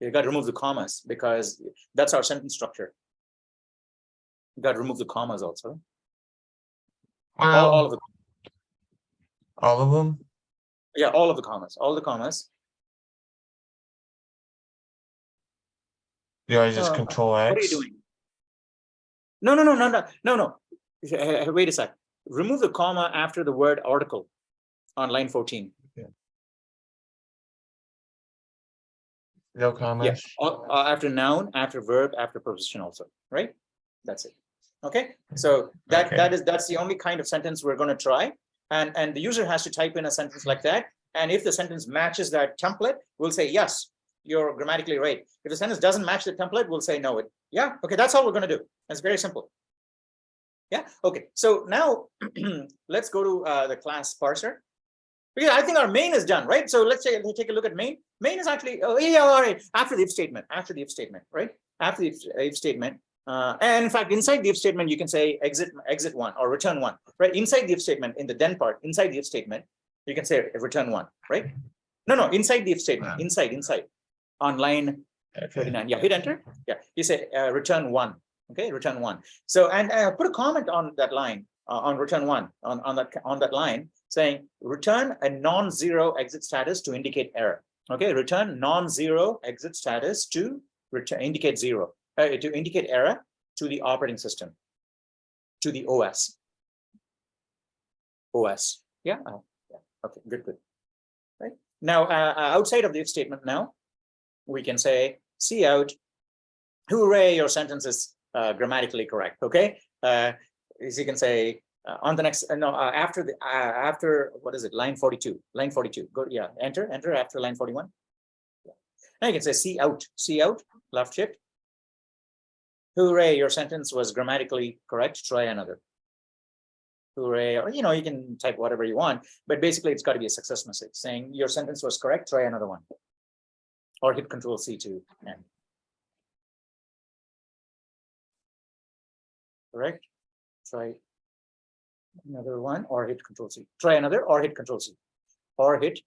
you got to remove the commas because that's our sentence structure. You got to remove the commas also. Well, All of them. all of them. Yeah, all of the commas. All the commas. Do I just control X? What are you doing? No. Wait a sec. Remove the comma after the word article on line 14. No commas. Yeah, after noun, after verb, after preposition also, right? That's it. Okay, so that's the only kind of sentence we're going to try, and the user has to type in a sentence like that, And if the sentence matches that template, we'll say, yes, you're grammatically right. If the sentence doesn't match the template, we'll say no. Yeah, okay, that's all we're going to do. That's very simple. Yeah, okay. So now let's go to the class parser. Because I think our main is done, right? So let's take a look at main. Main is actually, oh yeah, all right, after the if statement, right? After the if statement. And in fact, inside the if statement, you can say exit one or return one, right? Inside the if statement, in the then part, inside the if statement, you can say return one, right? No, inside the if statement, inside, on line 39. Yeah, hit enter. Yeah, you say return one, okay, return one. So, and put a comment on that line, on return one, on that line, saying return a non-zero exit status to indicate error. Okay, return non-zero exit status to indicate zero, to indicate error to the operating system, to the OS. Yeah. Yeah. Okay. Good. Right now, outside of the if statement, now we can say cout. Hooray! Your sentence is grammatically correct. Okay. As you can say. On the next, after what is it? Line 42. Line 42. Go, yeah. Enter after line 41. Yeah. Now you can say cout. Left shift. Hooray! Your sentence was grammatically correct. Try another. Hooray! Or you can type whatever you want, but basically it's got to be a success message saying your sentence was correct. Try another one. Or hit Control C to end. Correct. Try another one or hit Control C. Try another or hit Control C. Or hit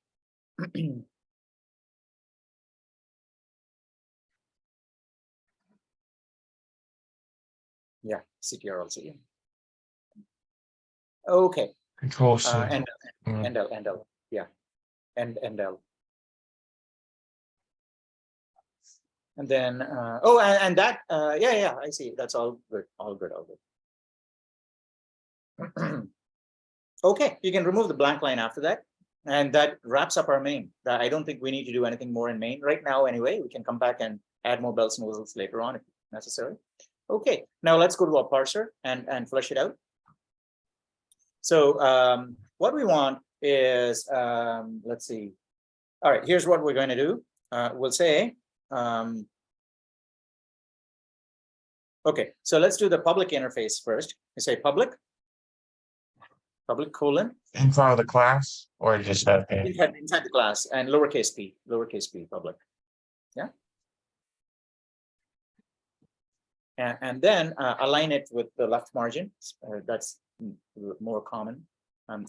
yeah, CTR also. Yeah. Okay. Control C. And L. Yeah. And L. And then and that yeah, I see. That's all good. All good. Okay, you can remove the blank line after that. And that wraps up our main. I don't think we need to do anything more in main right now anyway. We can come back and add more bells and whistles later on if necessary. Okay, now let's go to our parser and flesh it out. So what we want is, let's see. All right, here's what we're going to do. We'll say, okay, so let's do the public interface first. We say public colon. In front of the class or just inside the class and lowercase p public. Yeah. And then align it with the left margin. That's more common.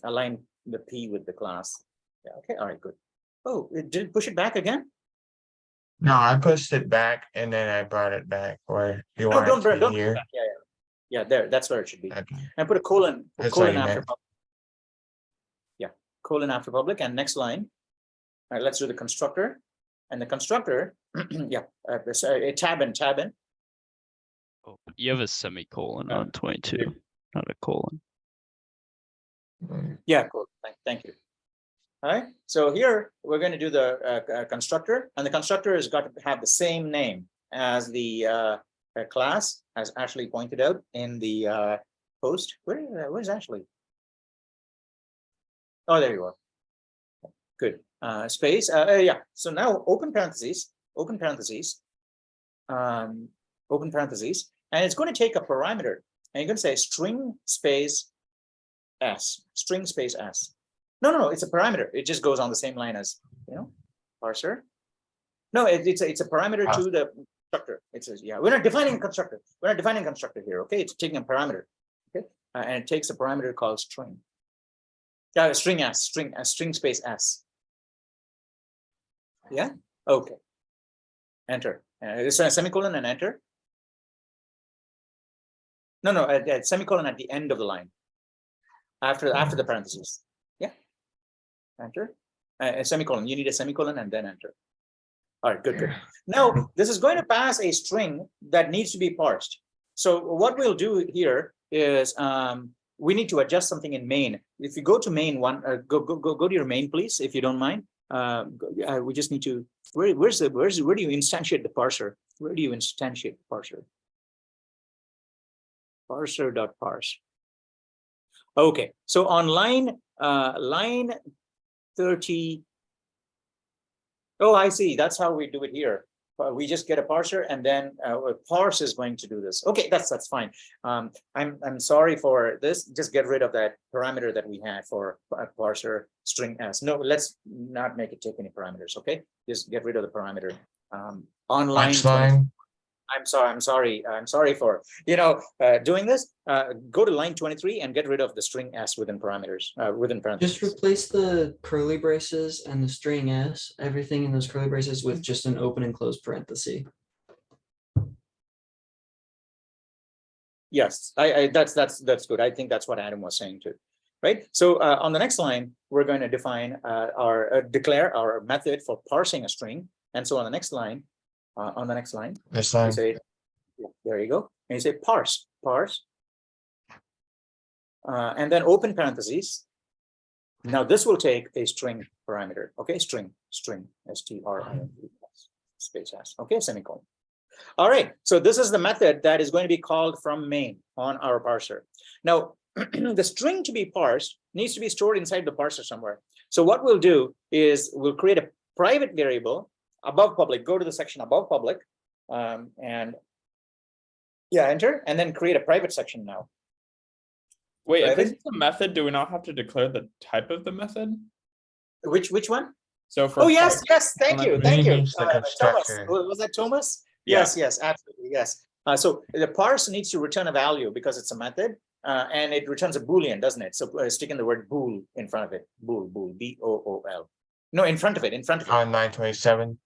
Align the p with the class. Yeah. Okay. All right. Good. Oh, it did push it back again? No, I pushed it back and then I brought it back. Or you want don't it push here? it back. Yeah. There. That's where it should be. Okay. And put a colon. That's Colon what you after meant. public. Yeah. Colon after public. And next line. All right. Let's do the constructor. And the constructor. Yeah. Tab in. Oh, you have a semicolon on 22, not a colon. Yeah, cool. Thank you. All right. So here we're going to do the constructor, and the constructor has got to have the same name as the class, as Ashley pointed out in the post. Where's Ashley? Oh, there you are. Good. Space. Yeah. So now open parentheses, open parentheses, and it's going to take a parameter, and you're going to say string space s, string space s. No, it's a parameter. It just goes on the same line as parser. No, it's a parameter to the constructor. It says, yeah, we're not defining a constructor. We're not defining a constructor here. Okay, it's taking a parameter. Okay, and it takes a parameter called string. Yeah, string s, string space s. Yeah. Okay. Enter. It's a semicolon and enter. No, semicolon at the end of the line. After the parentheses. Yeah. Enter. A semicolon. You need a semicolon and then enter. All right, good. Now, this is going to pass a string that needs to be parsed. So what we'll do here is we need to adjust something in main. If you go to main one, go to your main, please, if you don't mind. We just need to. Where do you instantiate the parser? Where do you instantiate the parser? Parser.parse. Okay, so on line 30, Oh, I see. That's how we do it here. We just get a parser, and then parse is going to do this. Okay, that's fine. I'm sorry for this. Just get rid of that parameter that we had for parser string s. No, let's not make it take any parameters. Okay, just get rid of the parameter. Online. I'm sorry for doing this. Go to line 23 and get rid of the string s within parameters, within parentheses. Just replace the curly braces and the string s, everything in those curly braces with just an open and closed parenthesis. Yes, that's good. I think that's what Adam was saying too, right? So on the next line, we're going to define declare our method for parsing a string. And so on the next line, This line. you say, there you go, and you say parse, and then open parentheses. Now this will take a string parameter, okay? String, string, string, space s, okay, semicolon. All right, so this is the method that is going to be called from main on our parser. Now, the string to be parsed needs to be stored inside the parser somewhere. So what we'll do is we'll create a private variable above public. Go to the section above public, and enter, and then create a private section now. Wait, if this is a method, do we not have to declare the type of the method? Which one? So for oh yes, thank you. The Thomas, constructor. was that Thomas? Yeah. Yes, absolutely, yes. So the parse needs to return a value because it's a method, and it returns a boolean, doesn't it? So stick in the word bool in front of it. Bool, B-O-O-L. No, in front of it. On line 27.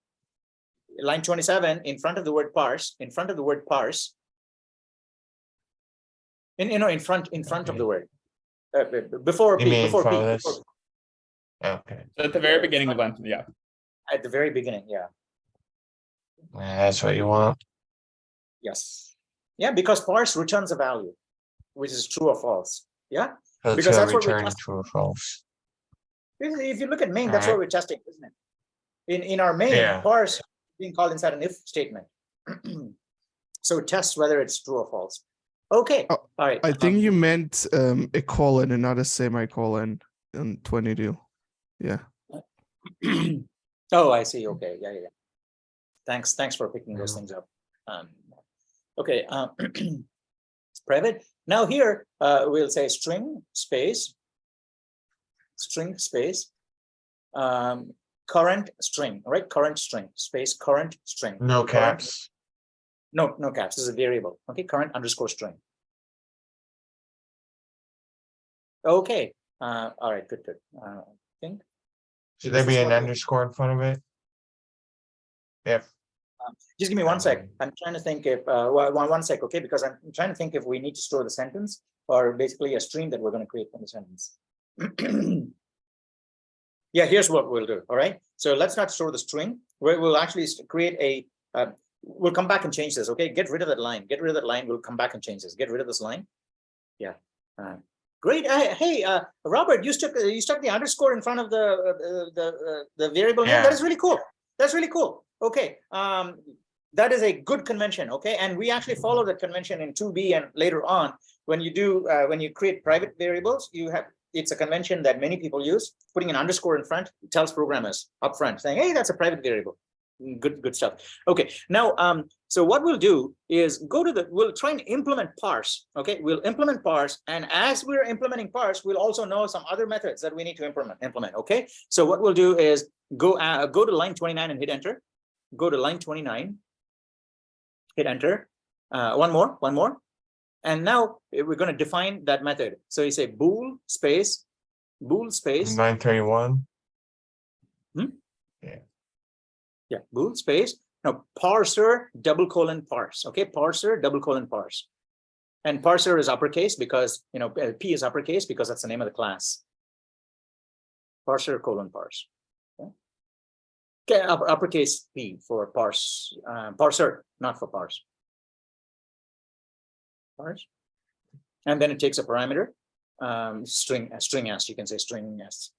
Line 27, in front of the word parse, in front of the word parse. In front of the word. Before You P, mean in before front P. of this? Before, Okay. So at the very beginning of line, yeah. at the very beginning, yeah. That's what you want. Yes. Yeah, because parse returns a value, which is true or false. Yeah. So it's Because gonna that's what we're return testing. true or false. If you look at main, that's what Alright. we're testing, isn't it? In our main, Yeah. parse being called inside an if statement. So it tests whether it's true or false. Okay. Oh, All right. I think you meant a colon and not a semicolon in 22. Yeah. Oh, I see. Okay. Yeah. Thanks for picking those things up. Okay. It's private. Now here we'll say string space current string. All right, current string space current string. No Current- caps. No caps. This is a variable. Okay, current underscore string. Okay. All right. Good. I think. Should there be This is an what- underscore in front of it? If Just give me 1 sec. I'm trying to think if one sec, okay? Because I'm trying to think if we need to store the sentence or basically a stream that we're going to create from the sentence. Yeah, here's what we'll do. All right. So let's not store the string. We'll actually create a. We'll come back and change this. Okay. Get rid of that line. Get rid of that line. We'll come back and change this. Get rid of this line. Yeah. Great. Hey, Robert, you stuck the underscore in front of the variable name. Yeah. That is really cool. That's really cool. Okay. That is a good convention. Okay. And we actually follow that convention in 2B and later on when you create private variables, it's a convention that many people use. Putting an underscore in front tells programmers up front saying, hey, that's a private variable. Good stuff. Okay, now so what we'll do is we'll try and implement parse. Okay, we'll implement parse, and as we're implementing parse, we'll also know some other methods that we need to implement. Okay, so what we'll do is go to line 29 and hit enter. Go to line 29, hit enter. One more, and now we're going to define that method. So you say bool space 931. Yeah, bool space. Now parser ; parse. Okay, parser ; parse. And parser is uppercase because P is uppercase because that's the name of the class. Parser : parse. Okay, uppercase P for parse. Parser, not for parse. Parse. And then it takes a parameter, string s. You can say string s.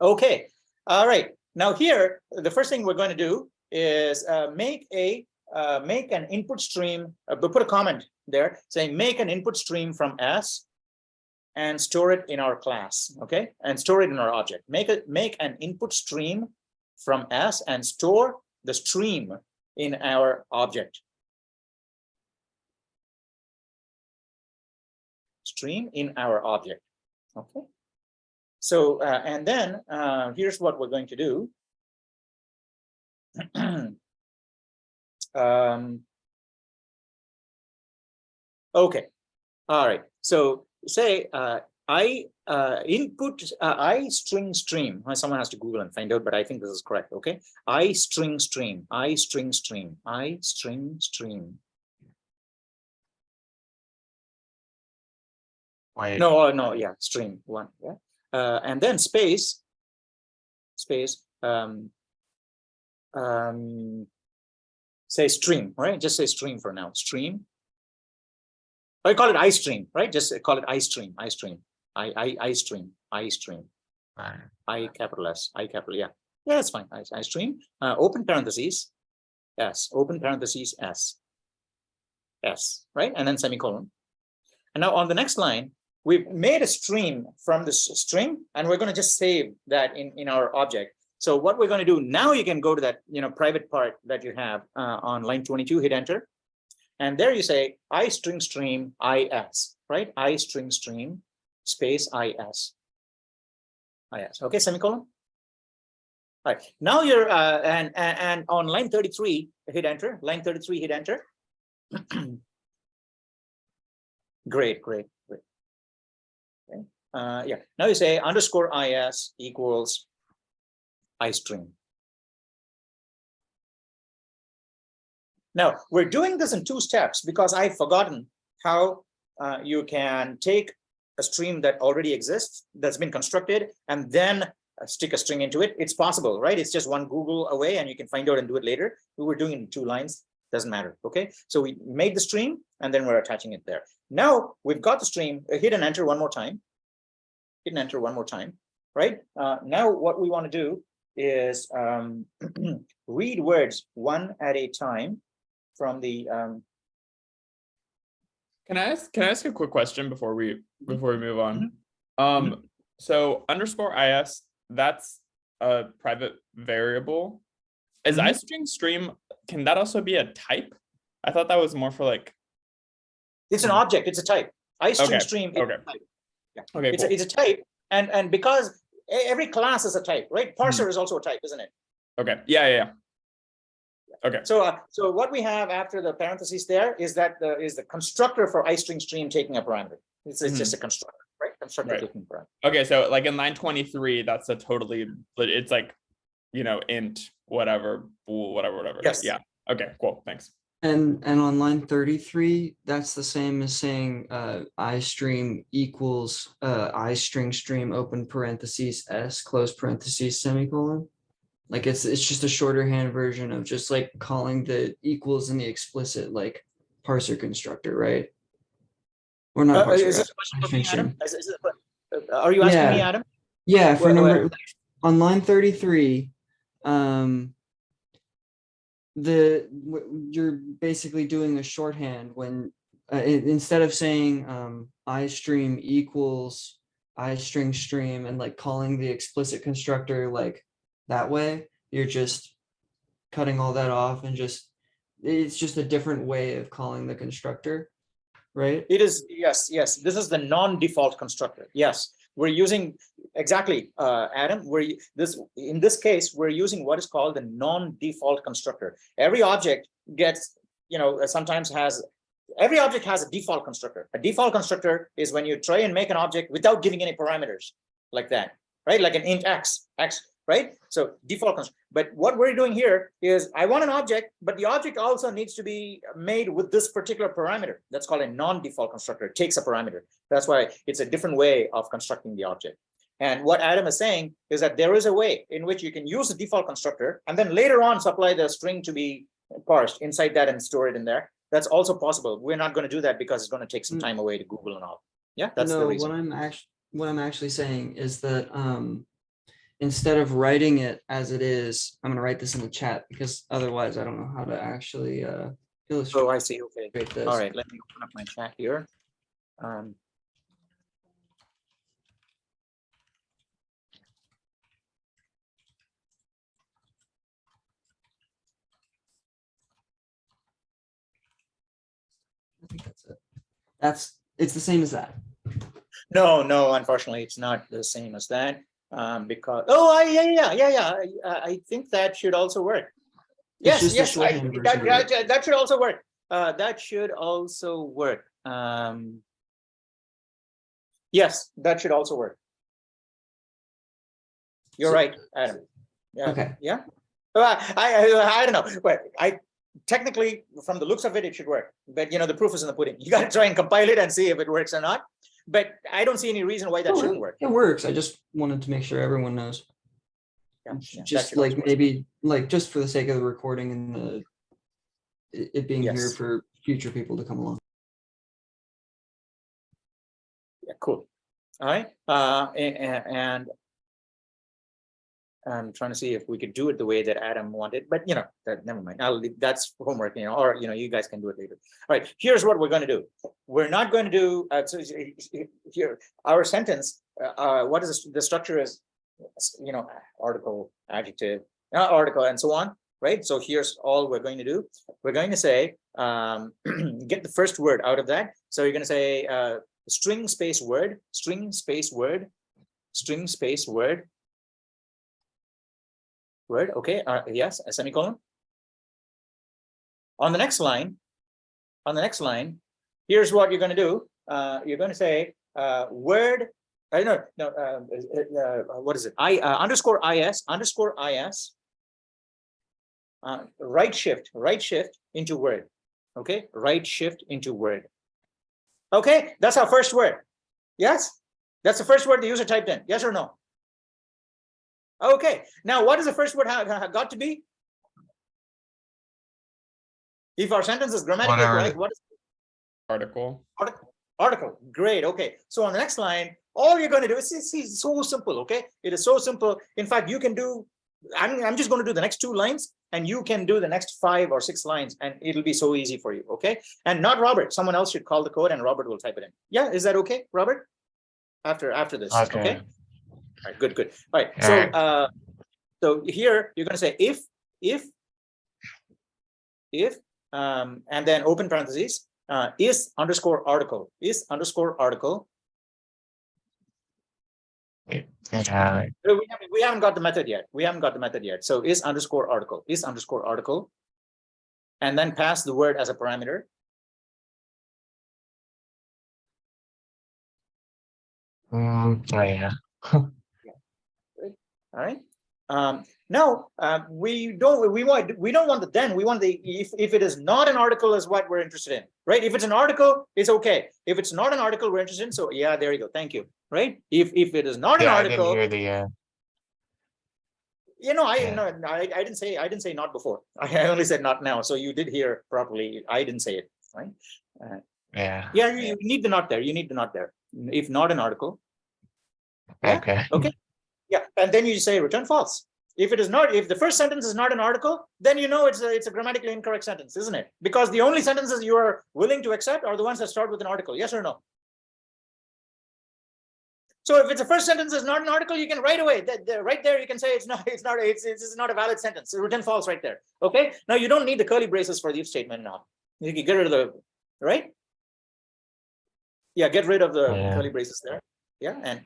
Okay. All right. Now here, the first thing we're going to do is make an input stream. Put a comment there saying make an input stream from S and store it in our class. Okay, and store it in our object. Make an input stream from S and store the stream in our object. Stream in our object. Okay. So, and then here's what we're going to do. Okay. All right. So say I input I string stream. Someone has to Google and find out, but I think this is correct. Okay. I string stream. I string stream. I string stream. Wait. No, no, yeah, stream one. Yeah. And then space. Say stream, right? Just say stream for now. Stream. I call it iStream, right? Just call it iStream, iStream, iStream, iStream, I capital S, I capital, yeah, that's fine. iStream, open parentheses, S, open parentheses, S, right? And then semicolon. And now on the next line, we've made a stream from this string, and we're going to just save that in our object. So what we're going to do now, you can go to that private part that you have on line 22, hit enter. And there you say I string stream IS, right? I string stream space IS. Okay, semicolon. All right. Now you're and on line 33, hit enter. Line 33, hit enter. Great. Okay. Yeah. Now you say underscore IS equals iStream. Now, we're doing this in 2 steps because I've forgotten how you can take a stream that already exists, that's been constructed, and then stick a string into it. It's possible, right? It's just one Google away, and you can find out and do it later. We were doing it in 2 lines, doesn't matter, okay? So we made the stream, and then we're attaching it there. Now, we've got the stream, hit and enter one more time. Hit and enter one more time, right? Now, what we want to do is read words one at a time. From the Can I ask a quick question before we move on? So underscore IS, that's a private variable. Is iString stream, can that also be a type? I thought that was more for like, it's an object, it's a type. iString stream is okay. a type. Yeah. Okay, it's a type, and because every class is a type, right? Parser is also a type, isn't it? Okay. Yeah. Okay. So so what we have after the parentheses there is that the constructor for iString stream taking a parameter. It's just a constructor, right? Constructor taking a parameter. Okay, so like in line 23, that's a totally, it's like, int whatever, bool, whatever. Yes. Yeah. Okay, cool. Thanks. And on line 33, that's the same as saying iStream equals iString stream open parentheses S close parentheses semicolon. Like it's just a shorter-hand version of just like calling the equals in the explicit like parser constructor, right? Or not parser. Is this a question for me, Adam? Are you asking me, Adam? Yeah, for number on line 33, you're basically doing a shorthand when instead of saying iStream equals iString stream and like calling the explicit constructor like that way, you're just cutting all that off and it's just a different way of calling the constructor, right? It is, yes. This is the non-default constructor. Yes, we're using exactly, Adam. In this case, we're using what is called the non-default constructor. Every object gets, sometimes every object has a default constructor. A default constructor is when you try and make an object without giving any parameters like that, right? Like an int x, right? So default constructor. But what we're doing here is I want an object, but the object also needs to be made with this particular parameter. That's called a non-default constructor. It takes a parameter. That's why it's a different way of constructing the object. And what Adam is saying is that there is a way in which you can use the default constructor and then later on supply the string to be parsed inside that and store it in there. That's also possible. We're not going to do that because it's going to take some time away to Google and all. Yeah, that's the reason. What I'm actually saying is that instead of writing it as it is, I'm going to write this in the chat because otherwise I don't know how to actually illustrate. Oh, I see. Okay. This. All right. Let me open up my chat here. think that's it. It's the same as that. No, unfortunately, it's not the same as that. Because I think that should also work. It's Yes, just a yes, shorthand version of it. that should also work. That should also work. Yes, that should also work. You're So- right, Adam. Yeah. Okay. Yeah. I don't know, but technically, from the looks of it, it should work. But the proof is in the pudding. You got to try and compile it and see if it works or not. But I don't see any reason why that Oh, shouldn't work. It works. I just wanted to make sure everyone knows. Yeah, that Just should also like work. maybe like just for the sake of the recording and it being here Yes. for future people to come along. Yeah, cool. All right. And I'm trying to see if we could do it the way that Adam wanted, but never mind. That's homework, or you guys can do it later. All right. Here's what we're going to do. We're not going to do. So here, our sentence. What is the structure is, article, adjective, article, and so on. Right. So here's all we're going to do. We're going to say, get the first word out of that. So you're going to say string space word, string space word, string space word. Word, okay, yes, a semicolon. On the next line, here's what you're going to do. You're going to say word. What is it? Underscore is right shift into word. Okay, right shift into word. Okay, that's our first word. Yes, that's the first word the user typed in. Yes or no? Okay, now what does the first word got to be? If our sentence is grammatically correct, what is Article. article? Great. Okay, so on the next line, all you're going to do is so simple. Okay, it is so simple. In fact, you can do. I'm just going to do the next 2 lines, and you can do the next 5 or 6 lines, and it'll be so easy for you. Okay, and not Robert. Someone else should call the code, and Robert will type it in. Yeah, is that okay, Robert? After this, okay. All right, good. All right, so here you're going to say if, and then open parentheses, is underscore article. We haven't got the method yet. So is underscore article, and then pass the word as a parameter. All right. Now we don't want the then. We want the if it is not an article is what we're interested in, right? If it's an article, it's okay. If it's not an article, we're interested in. So yeah, there you go. Thank you. Right? If it is not an article, I didn't hear the. I didn't say not before. I only said not now. So you did hear properly. I didn't say it, right? You need the not there. You need the not there. If not an article. Yeah? Okay. Yeah, and then you say return false. If it is not, if the first sentence is not an article, then it's a grammatically incorrect sentence, isn't it? Because the only sentences you are willing to accept are the ones that start with an article. Yes or no? So if it's the first sentence is not an article, you can right away right there you can say it's not a valid sentence. Return false right there. Okay. Now you don't need the curly braces for the if statement now. You can get rid of the right. Yeah, get rid of the curly braces there. Yeah, and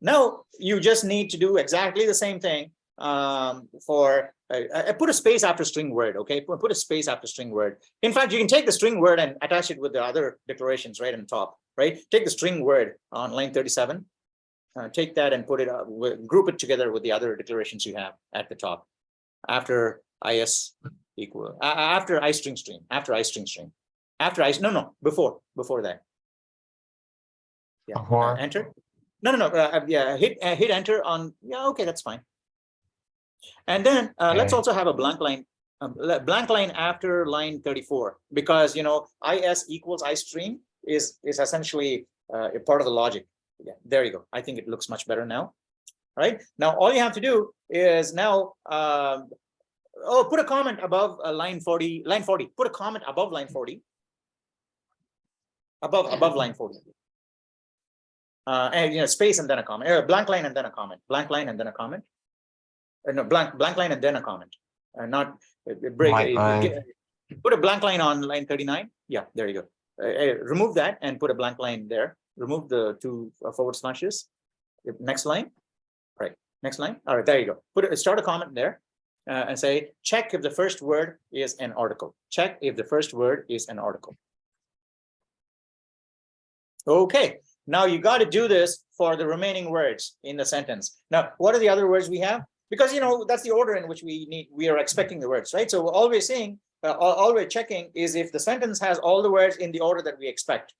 now you just need to do exactly the same thing for put a space after string word. Okay, put a space after string word. In fact, you can take the string word and attach it with the other declarations right on top. Right, take the string word on line 37. Take that and put it group it together with the other declarations you have at the top. After is equal after I string string before that. Yeah, enter. No. Hit enter on. Yeah, okay, that's fine. And then let's also have a blank line after line 34 because is equals iStream is essentially a part of the logic. Yeah, there you go. I think it looks much better now. Right now, all you have to do is now put a comment above line 40. Put a comment above line 40. Above line 40. And space and then a comment, blank line and then a comment, blank line and then a comment. No, blank line and then a comment. Not break. Put a blank line on line 39. Yeah, there you go. remove that and put a blank line there. Remove the two forward slashes. Next line. Right. Next line. All right. There you go. Start a comment there and say, check if the first word is an article. Check if the first word is an article. Okay. Now you got to do this for the remaining words in the sentence. Now, what are the other words we have? Because, you know, that's the order in which we are expecting the words, right? So all we're saying, all we're checking is if the sentence has all the words in the order that we expect.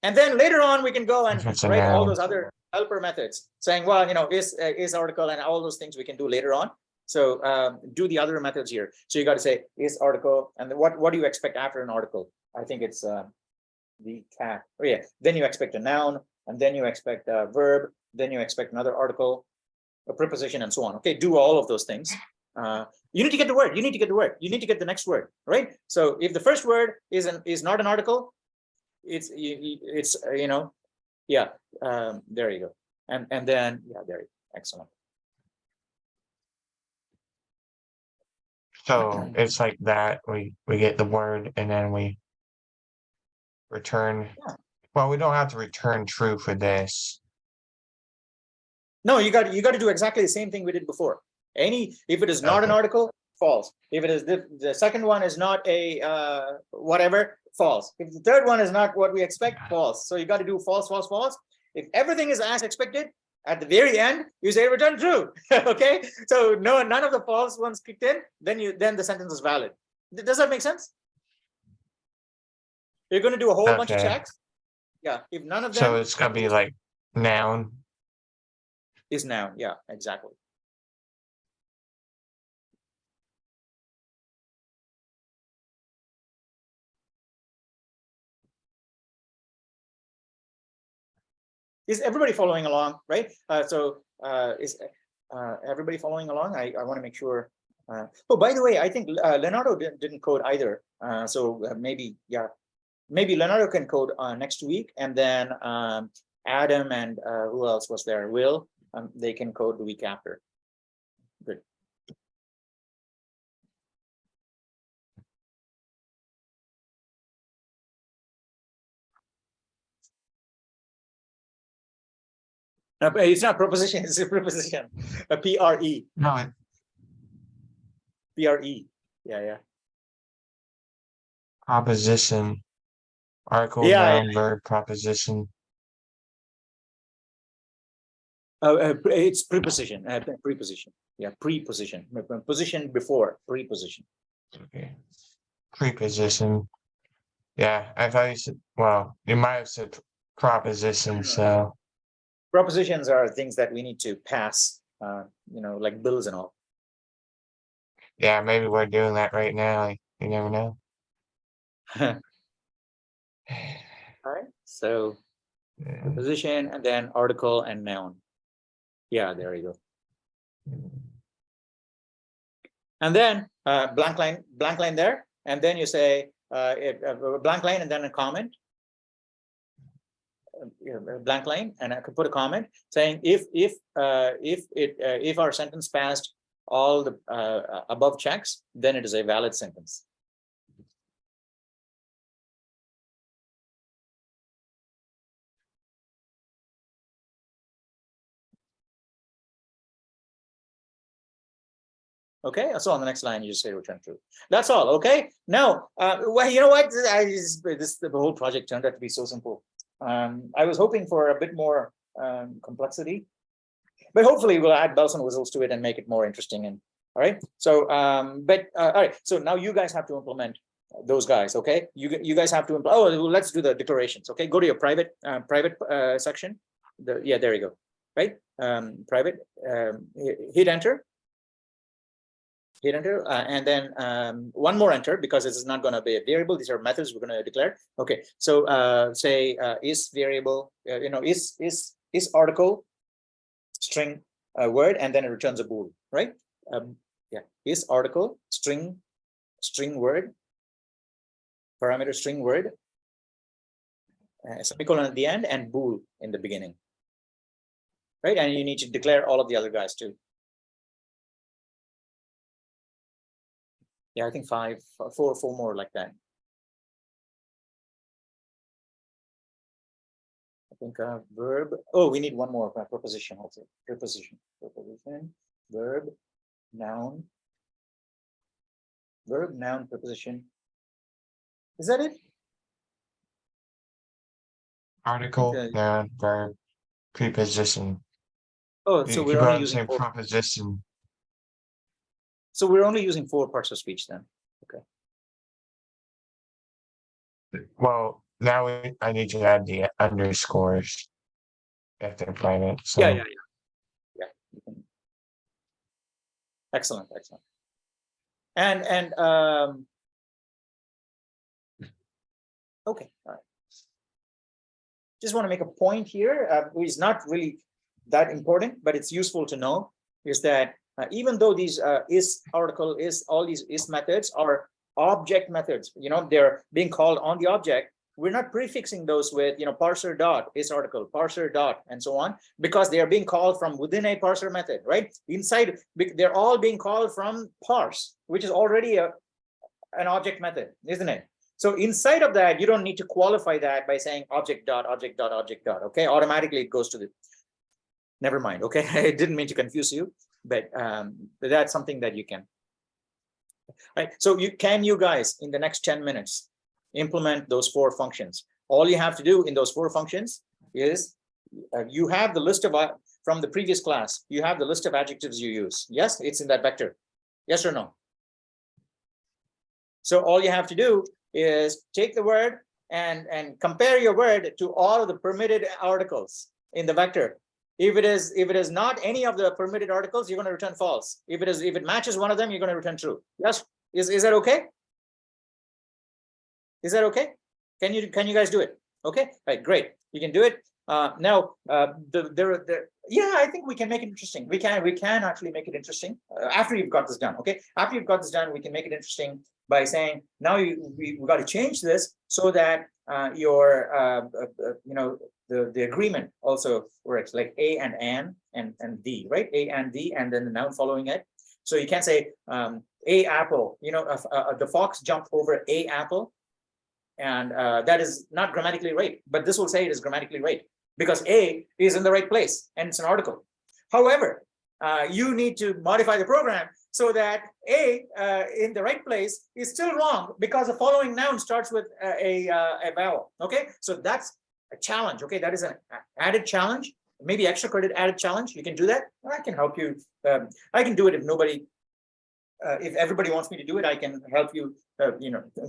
And then later on, we can go and write all those other helper methods saying, well, you know, is article and all those things we can do later on. So do the other methods here. So you got to say is article, and what do you expect after an article? I think it's the cat. Oh yeah. Then you expect a noun, and then you expect a verb, then you expect another article, a preposition, and so on. Okay, do all of those things. You need to get the word. You need to get the word. You need to get the next word, right? So if the first word is not an article, it's you know, yeah. There you go. And then yeah, there you go. Excellent. So it's like that. We get the word and then we return. Yeah. Well, we don't have to return true for this. No, you got to do exactly the same thing we did before. If it is not an article, false. If it is the second one is not a whatever, false. If the third one is not what we expect, false. So you got to do false, false, false. If everything is as expected, at the very end, you say return true. Okay. So none of the false ones kicked in, then the sentence is valid. Does that make sense? You're going to do a whole bunch of checks. Yeah. If none of them. So it's gonna be like noun. Is noun. Yeah, exactly. Is everybody following along, right? Is everybody following along? I want to make sure. Oh, by the way, I think Leonardo didn't code either. Maybe, yeah, maybe Leonardo can code next week, and then Adam and who else was there? Will, they can code the week after. Good. It's not proposition, it's a preposition. A PRE. No, PRE. Yeah. proposition. Article, Yeah, noun, verb, proposition. It's preposition. Preposition. Yeah, preposition. Position before preposition. Okay. Preposition. Yeah, I thought you said, well, you might have said proposition, so. Propositions are things that we need to pass, you know, like bills and all. Yeah, maybe we're doing that right now. You never know. All right. So Yeah. preposition and then article and noun. Yeah, there you go. And then blank line there, and then you say blank line and then a comment. Blank line, and I could put a comment saying if our sentence passed all the above checks, then it is a valid sentence. Okay, so on the next line you just say return true. That's all. Okay. Now, well, you know what? The whole project turned out to be so simple. I was hoping for a bit more complexity, but hopefully we'll add bells and whistles to it and make it more interesting. And all right. So, all right. So now you guys have to implement those guys. Okay. You guys have to. Oh, let's do the declarations. Okay. Go to your private section. Yeah, there you go. Right. Private. Hit enter. Hit enter, and then one more enter, because this is not going to be a variable. These are methods we're going to declare. Okay, so say is variable, you know, is article string word, and then it returns a bool, right? Yeah, is article string word, parameter string word, semicolon at the end, and bool in the beginning, right? And you need to declare all of the other guys too. Yeah, I think four more like that. think verb. Oh, we need one more preposition also. Preposition, verb, noun, preposition. Is that it? Article, Okay. noun, verb, preposition. Oh, You so keep we're only on using saying four. proposition. So we're only using 4 parts of speech then. Well, now I need to add the underscores if they're private. So Yeah. You can. Excellent. And okay, all right. Just want to make a point here, which is not really that important, but it's useful to know, is that even though these is article, is all these is methods are object methods, they're being called on the object. We're not prefixing those with, parser dot is article, parser dot, and so on, because they are being called from within a parser method, right? Inside, they're all being called from parse, which is already an object method, isn't it? So inside of that, you don't need to qualify that by saying object dot, object dot, object dot. Okay, automatically it goes to the. Never mind. Okay, I didn't mean to confuse you, but that's something that you can. Right. So you guys in the next 10 minutes implement those 4 functions. All you have to do in those 4 functions is you have the list of from the previous class. You have the list of adjectives you use. Yes, it's in that vector. Yes or no? So all you have to do is take the word and compare your word to all of the permitted articles in the vector. If it is not any of the permitted articles, you're going to return false. If it matches one of them, you're going to return true. Yes, is that okay? Is that okay? Can you guys do it? Okay, right, great. You can do it. Now, yeah, I think we can make it interesting. We can actually make it interesting after you've got this done. Okay, after you've got this done, we can make it interesting by saying now we've got to change this so that your the agreement also works, like a and the, right? A and the, and then the noun following it. So you can't say a apple. The fox jumped over a apple, and that is not grammatically right. But this will say it is grammatically right because a is in the right place and it's an article. However, you need to modify the program so that a in the right place is still wrong because the following noun starts with a vowel. Okay, so that's a challenge. Okay, that is an added challenge, maybe extra credit added challenge. You can do that. I can help you. I can do it if nobody, if everybody wants me to do it. I can help you.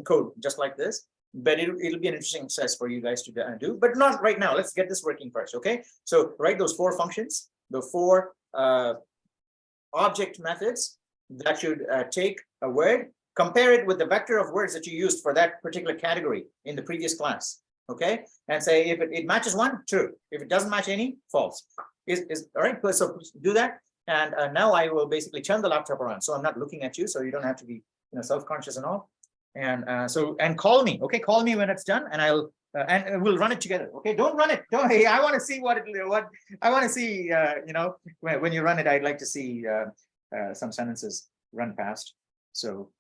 Code just like this. But it'll be an interesting exercise for you guys to do, but not right now. Let's get this working first. Okay, so write those 4 functions, the 4 object methods that should take a word, compare it with the vector of words that you used for that particular category in the previous class. Okay, and say if it matches one, true. If it doesn't match any, false. Is all right. So do that, and now I will basically turn the laptop around, so I'm not looking at you, so you don't have to be self-conscious and all. And and call me. Okay, call me when it's done, and I'll and we'll run it together. Okay, don't run it. Don't. Hey, I want to see what I want to see. When you run it, I'd like to see some sentences run past. So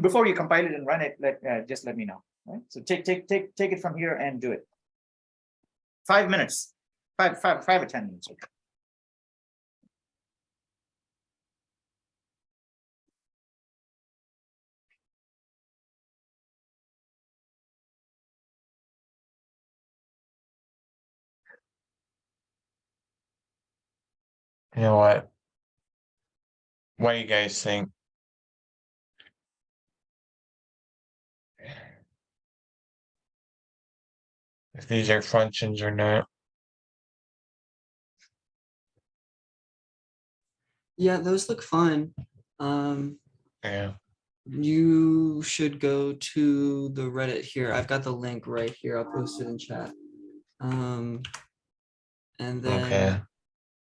before you compile it and run it, just let me know. Right? So take it from here and do it. 5 minutes, 5 or 10 minutes. Okay. you know what? What do you guys think? If these are functions or not? Yeah, those look fine. Yeah. You should go to the Reddit here. I've got the link right here. I'll post it in chat. And then, Okay.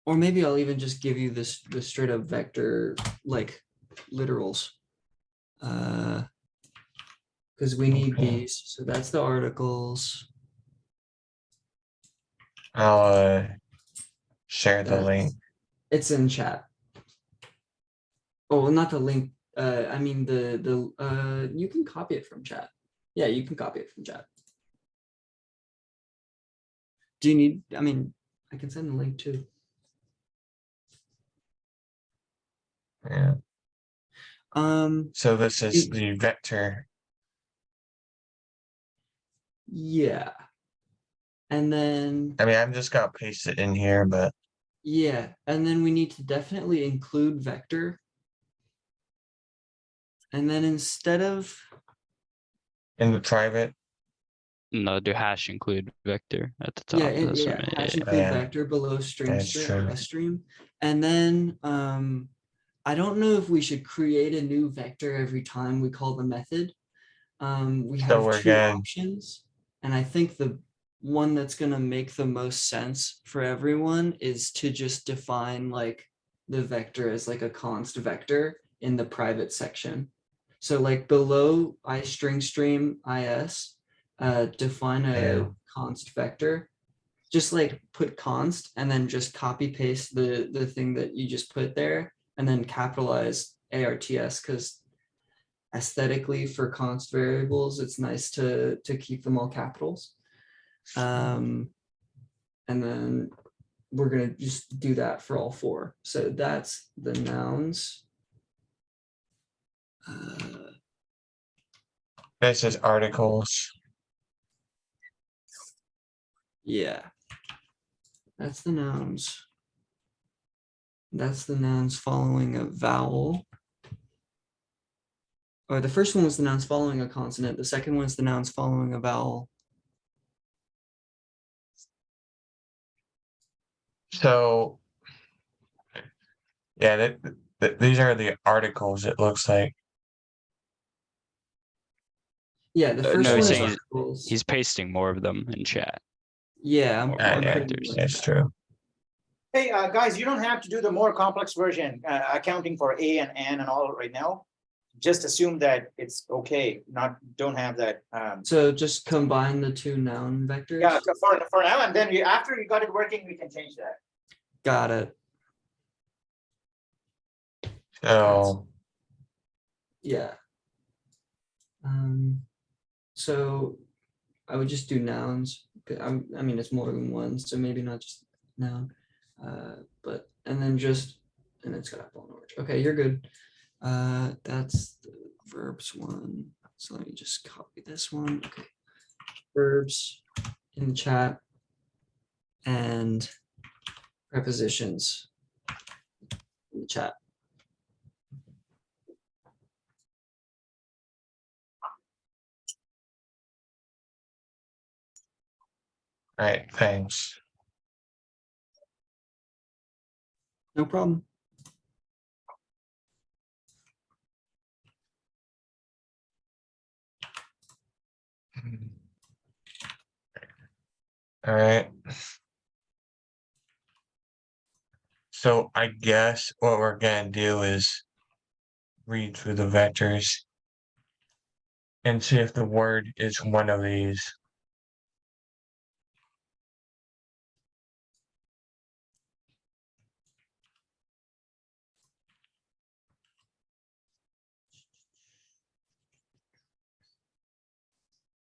or maybe I'll even just give you the straight up vector, like literals. Because we need Okay. these. So that's the articles. I'll share the That's- link. It's in chat. Oh, not the link. I mean you can copy it from chat. Yeah, you can copy it from chat. Do you need, I mean, I can send the link too. Yeah. So this is it- the vector. Yeah. And then, I mean, I'm just gonna paste it in here, but yeah, and then we need to definitely include vector. And then instead of, in the private, No, do hash include vector at the top. yeah, That's what I yeah, meant, hash yeah. include Yeah. vector below string That's true. stream. And then, I don't know if we should create a new vector every time we call the method. We So have we're two good. options, and I think the one that's gonna make the most sense for everyone is to just define like the vector as like a const vector in the private section. So like below string stream is, define a Yeah. const vector. Just like put const and then just copy paste the thing that you just put there and then capitalize arts, because aesthetically for const variables, it's nice to keep them all capitals. And then we're gonna just do that for all four. So that's the nouns. This is articles. Yeah. That's the nouns. That's the nouns following a vowel. Or the first one was the nouns following a consonant. The second one is the nouns following a vowel. So, yeah, these are the articles, it looks like. Yeah, the first No, one he's is saying articles. he's pasting more of them in chat. Yeah, more I'm yeah, putting vectors. That's true. Hey, guys, you don't have to do the more complex version, accounting for A and N and all right now. Just assume that it's okay, don't have that. So just combine the two noun vectors. Yeah, so for now, and then after you got it working, we can change that. Got it. So, Yeah. So I would just do nouns. I mean, it's more than one, so maybe not just noun. But and then just, and it's got apple and orange. Okay, you're good. That's the verbs one. So let me just copy this one. Okay. Verbs in the chat and prepositions in the chat. all right, thanks. No problem. All right. So I guess what we're gonna do is read through the vectors and see if the word is one of these.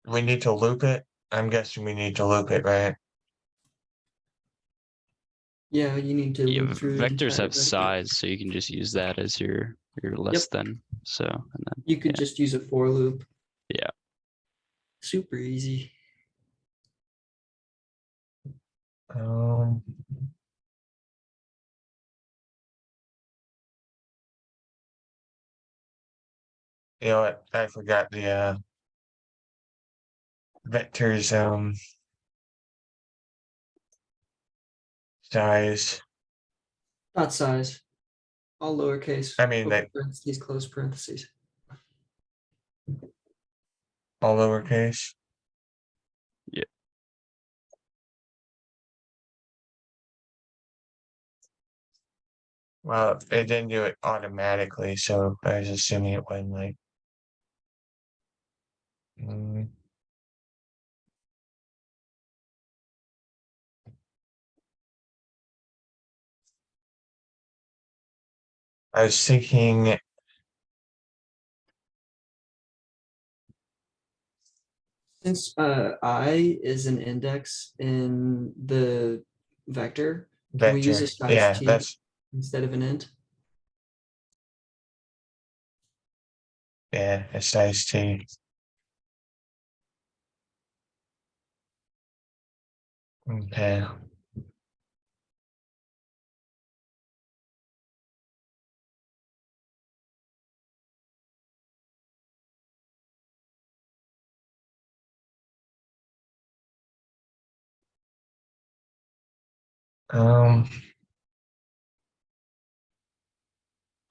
We need to loop it. I'm guessing we need to loop it, right? Yeah, you need to Yeah, loop through the vectors entire have vector. size, so you can just use that as your less than. So and then You could just use a for loop. yeah. Super easy. Um, you know what? I forgot the vectors size. Dot size. All lowercase. I mean, open they parentheses, close parentheses. all lowercase. Yeah. Well, it didn't do it automatically, so I was assuming it went like. I was thinking Since I is an index in the vector, can we use Vector. a size Yeah, t that's instead of an int? yeah, it's size T. Okay.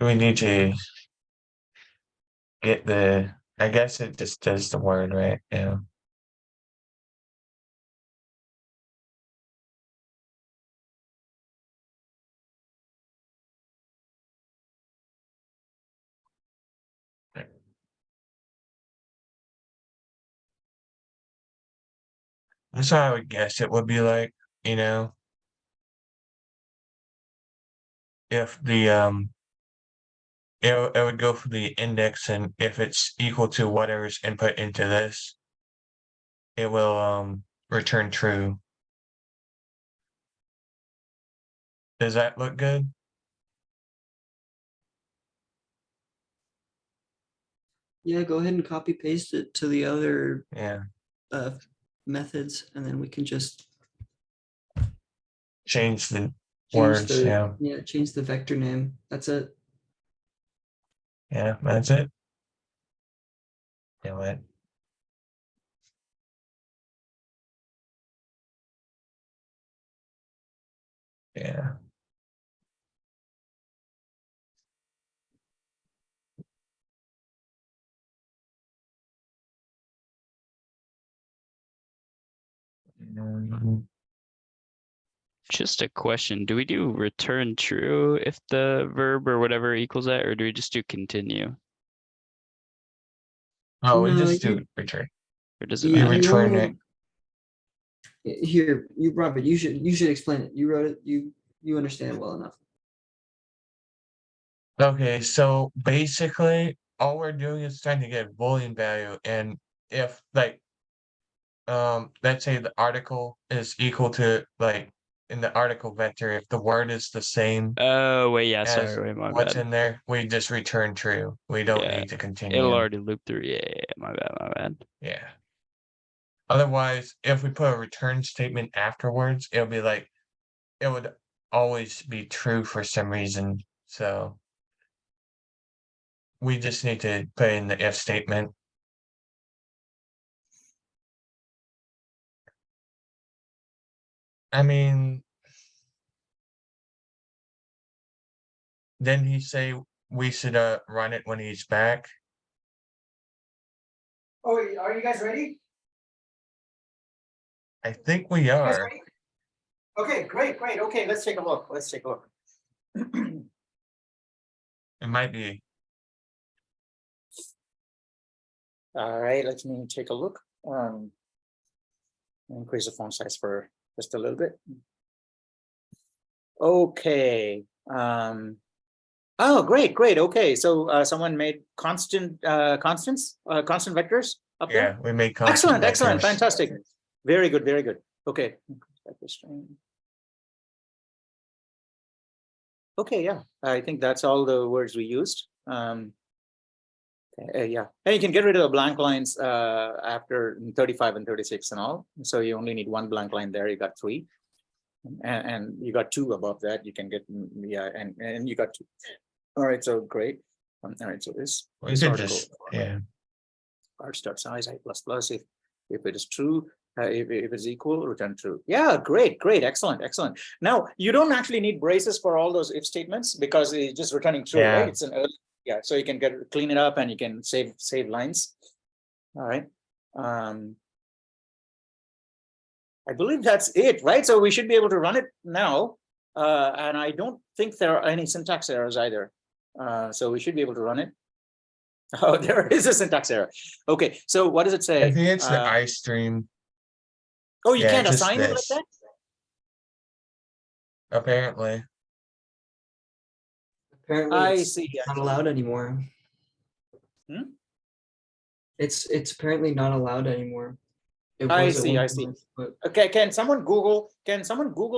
We need to get the. I guess it just does the word, right? Yeah. That's how I would guess it would be like, you know, if the it would go for the index, and if it's equal to whatever's input into this, it will return true. Does that look good? Yeah, go ahead and copy paste it to the other Yeah. methods, and then we can just Change the change words. the Yeah. change the vector name. That's it. Yeah, that's it. Yeah, what? Yeah. Mhm. Just a question. Do we do return true if the verb or whatever equals that, or do we just do continue? Oh, we No, just do return. Or does it You, You matter? you return only it. here, you Robert, you should explain it. You wrote it, you understand it well enough. Okay, so basically all we're doing is trying to get a Boolean value, and if like let's say the article is equal to, like, in the article vector, if the word is the same Oh, wait, yeah, as sorry, wait, my what's bad. in there, we just return true. We don't Yeah, need to it'll continue. already loop through. Yeah, my bad, my bad. Yeah. Otherwise, if we put a return statement afterwards, it'll be like it would always be true for some reason. So we just need to put in the if statement. I mean, didn't he say we should run it when he's back? Oh, are you guys ready? I think we You guys are. ready? Okay, great. Okay, let's take a look. It might be. All right, let me take a look. Increase the font size for just a little bit. Okay. Oh, great. Okay, so someone made constant constant vectors up Yeah, there. we made constant Excellent, vectors. fantastic. Very good. Okay. Okay, yeah, I think that's all the words we used. Yeah, and you can get rid of the blank lines after 35 and 36 and all. So you only need one blank line there. You got 3, and you got 2 above that. You can get and you got 2. All right, so great. All right, so this We could article, just, yeah. arts.size I plus if it is true. If it's equal, return true. Yeah, great, excellent. Now you don't actually need braces for all those if statements because it's just returning true, Yeah. right? It's an early, yeah, so you can clean it up and you can save lines. All right. I believe that's it, right? So we should be able to run it now. And I don't think there are any syntax errors either. So we should be able to run it. Oh, there is a syntax error. Okay, so what does it say? I think it's the iStream. Oh, you Yeah, can't just assign it like this. that? Apparently. Apparently, I it's see. not allowed anymore. Hmm? It's apparently not allowed anymore. It I was at see, one I see. point, but Okay, can someone Google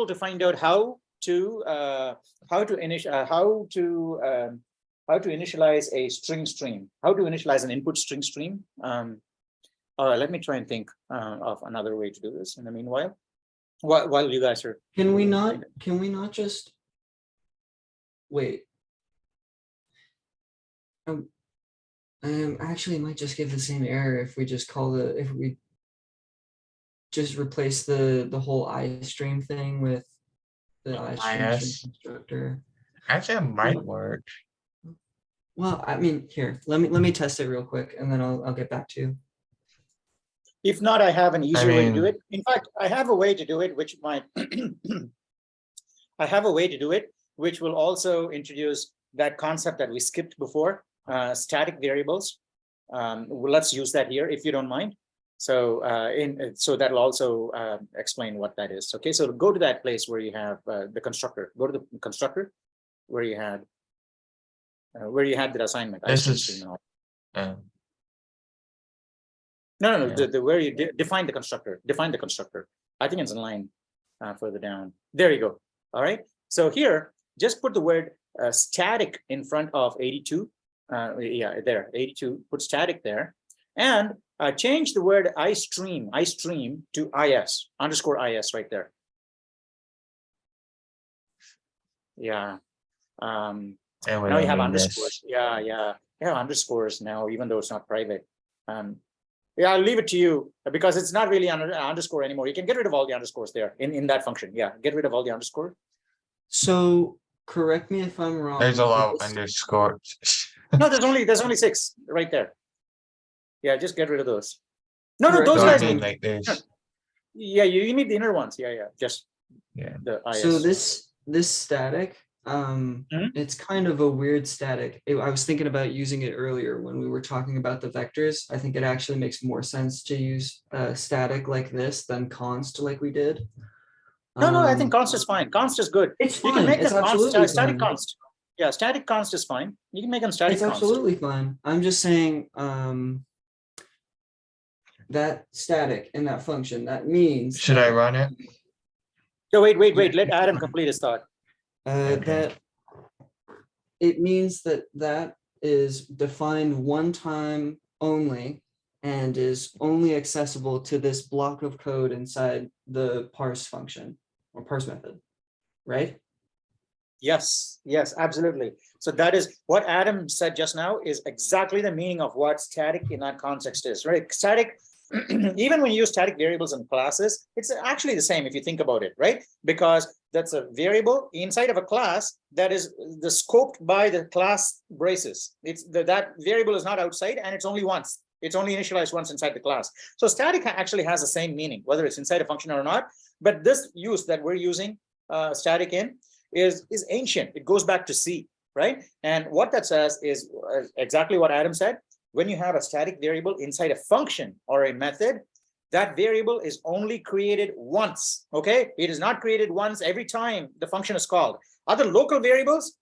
to find out how to initialize a string stream, how to initialize an input string stream? Let me try and think of another way to do this in the meanwhile, while you guys are. can we not just wait? Actually, it might just give the same error if we just if we just replace the whole iStream thing with the iStream string IS. constructor. Actually, it might work. Well, I mean, here, let me test it real quick, and then I'll get back to you. If not, I have an easier way to do mean- it. In fact, I have a way to do it, which might I have a way to do it, which will also introduce that concept that we skipped before, static variables. Well, let's use that here, if you don't mind. So so that'll also explain what that is. Okay, so go to that place where you have the constructor. Go to the constructor where you had that assignment. This iStream is- stream and all. Yeah. The where you define the constructor. Define the constructor. I think it's in line further down. There you go. All right. So here, just put the word static in front of 82. Yeah, there, 82. Put static there, and change the word iStream to IS _IS right there. Yeah. And we Now you don't have need underscores. this. Yeah, you have underscores now, even though it's not private. Yeah, I'll leave it to you because it's not really an underscore anymore. You can get rid of all the underscores there in that function. Yeah, get rid of all the underscore. So correct me if I'm wrong. There's a lot of this- underscores. No, there's only 6 right there. Yeah, just get rid of those. No, Correct. those So I guys. mean like this. Yeah, you need the inner ones. Yeah, just Yeah. the IS. So this static, it's kind of a weird static. I was thinking about using it earlier when we were talking about the vectors. I think it actually makes more sense to use static like this than const like we did. No, I think const is fine. Const is good. It's You fine. can make It's them const, absolutely static fine. const. Yeah, static const is fine. You can make them static It's const. absolutely fine. I'm just saying that static in that function, that means Should I run it? So wait. Let Adam complete his thought. Okay. that it means that is defined one time only and is only accessible to this block of code inside the parse function or parse method, right? Yes, absolutely. So that is what Adam said just now is exactly the meaning of what static in that context is, right? Static, even when you use static variables in classes, it's actually the same if you think about it, right? Because that's a variable inside of a class that is scoped by the class braces. It's that variable is not outside and it's only once. It's only initialized once inside the class. So static actually has the same meaning, whether it's inside a function or not. But this use that we're using static in is ancient. It goes back to C, right? And what that says is exactly what Adam said. When you have a static variable inside a function or a method, that variable is only created once, okay? It is not created once every time the function is called. Other local variables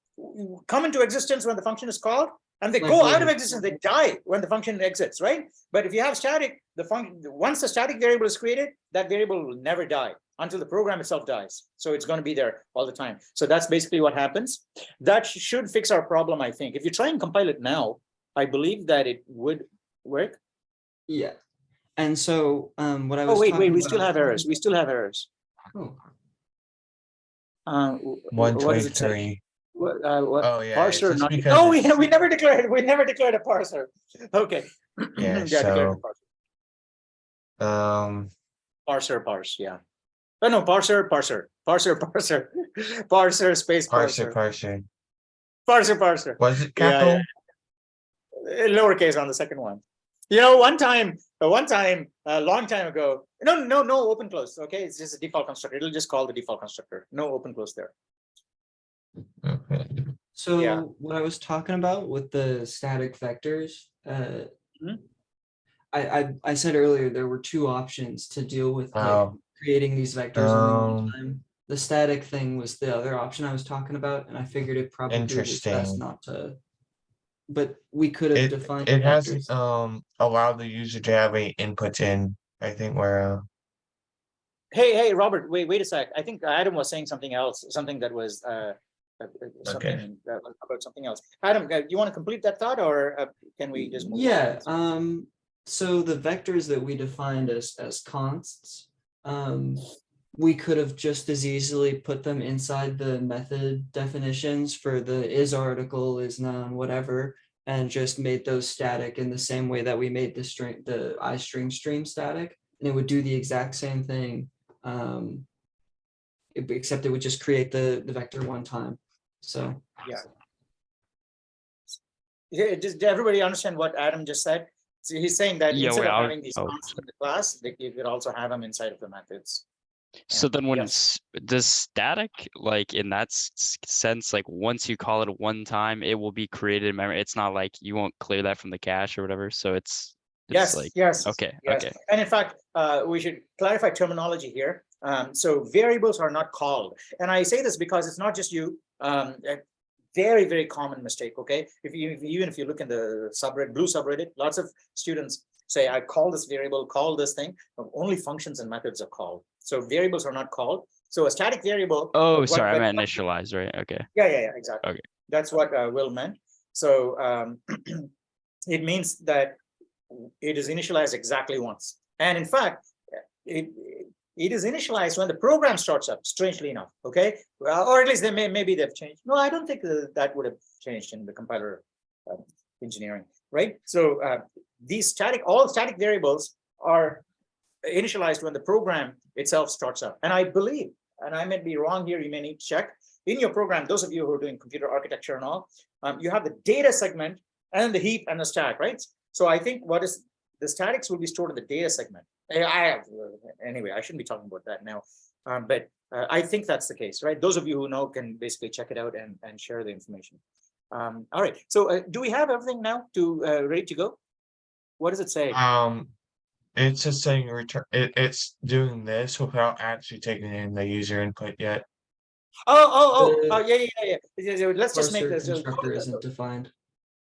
come into existence when the function is called, and they go out of existence, they die when the function exits, right? But if you have static, once the static variable is created, that variable will never die until the program itself dies. So it's going to be there all the time. So that's basically what happens. That should fix our problem, I think. If you try and compile it now, I believe that it would work. Yeah. And so what I was wait, talking we about- still have errors. We still have errors. Oh. What does it say? 123. What, Oh, yeah, it's parser just not, because oh, it's- we never declared a parser. Okay. Yeah, declared so a um parse, yeah. Oh no, parser, space parser. parser. Was it Yeah, capital? lowercase on the second one. You know, one time, a long time ago. No, open close. Okay, it's just a default constructor. It'll just call the default constructor. No open close there. Okay. So Yeah. what I was talking about with the static vectors, Mhm. I said earlier there were two options to deal with like, Oh. creating these vectors only one Um, time. The static thing was the other option I was talking about, and I figured it probably was best Interesting. not to. But we could have defined It vectors. hasn't allowed the user to have any inputs in I think where Hey, Robert, wait a sec. I think Adam was saying something else, something that was something about something else. Adam, you want to complete that thought, or can we just move Yeah, on? so the vectors that we defined as consts, we could have just as easily put them inside the method definitions for the is article, is noun, whatever, and just made those static in the same way that we made the iString static, and it would do the exact same thing. Except it would just create the vector one time. So Yeah, did everybody understand what Adam just said? So he's saying that Yeah, instead wait, of I'll- having these oh. constants in the class, you could also have them inside of the methods. So Yeah, then when yes. does static, like in that sense, like once you call it one time, it will be created in memory. It's not like you won't clear that from the cache or whatever. So it's Yes, like, yes. okay, Yes. okay. And in fact, we should clarify terminology here. So variables are not called. And I say this because it's not just you. A very, very common mistake, okay? Even if you look in the subreddit, blue subreddit, lots of students say, I call this variable, call this thing, but only functions and methods are called. So variables are not called. So a static variable. Oh, sorry, I meant initialize, right? Okay. Yeah, exactly. Okay. That's what Will meant. So it means that it is initialized exactly once. And in fact, it is initialized when the program starts up, strangely enough, okay? Or at least maybe they've changed. No, I don't think that would have changed in the compiler engineering, right? So all static variables are initialized when the program itself starts up. And I believe, and I may be wrong here, you may need to check, in your program, those of you who are doing computer architecture and all, you have the data segment and the heap and the stack, right? So I think the statics will be stored in the data segment. Anyway, I shouldn't be talking about that now, but I think that's the case, right? Those of you who know can basically check it out and share the information. All right, so do we have everything now ready to go? What does it say? it's just saying return. It's doing this without actually taking in the user input yet. Yeah. Let's just make this. Constructor isn't defined.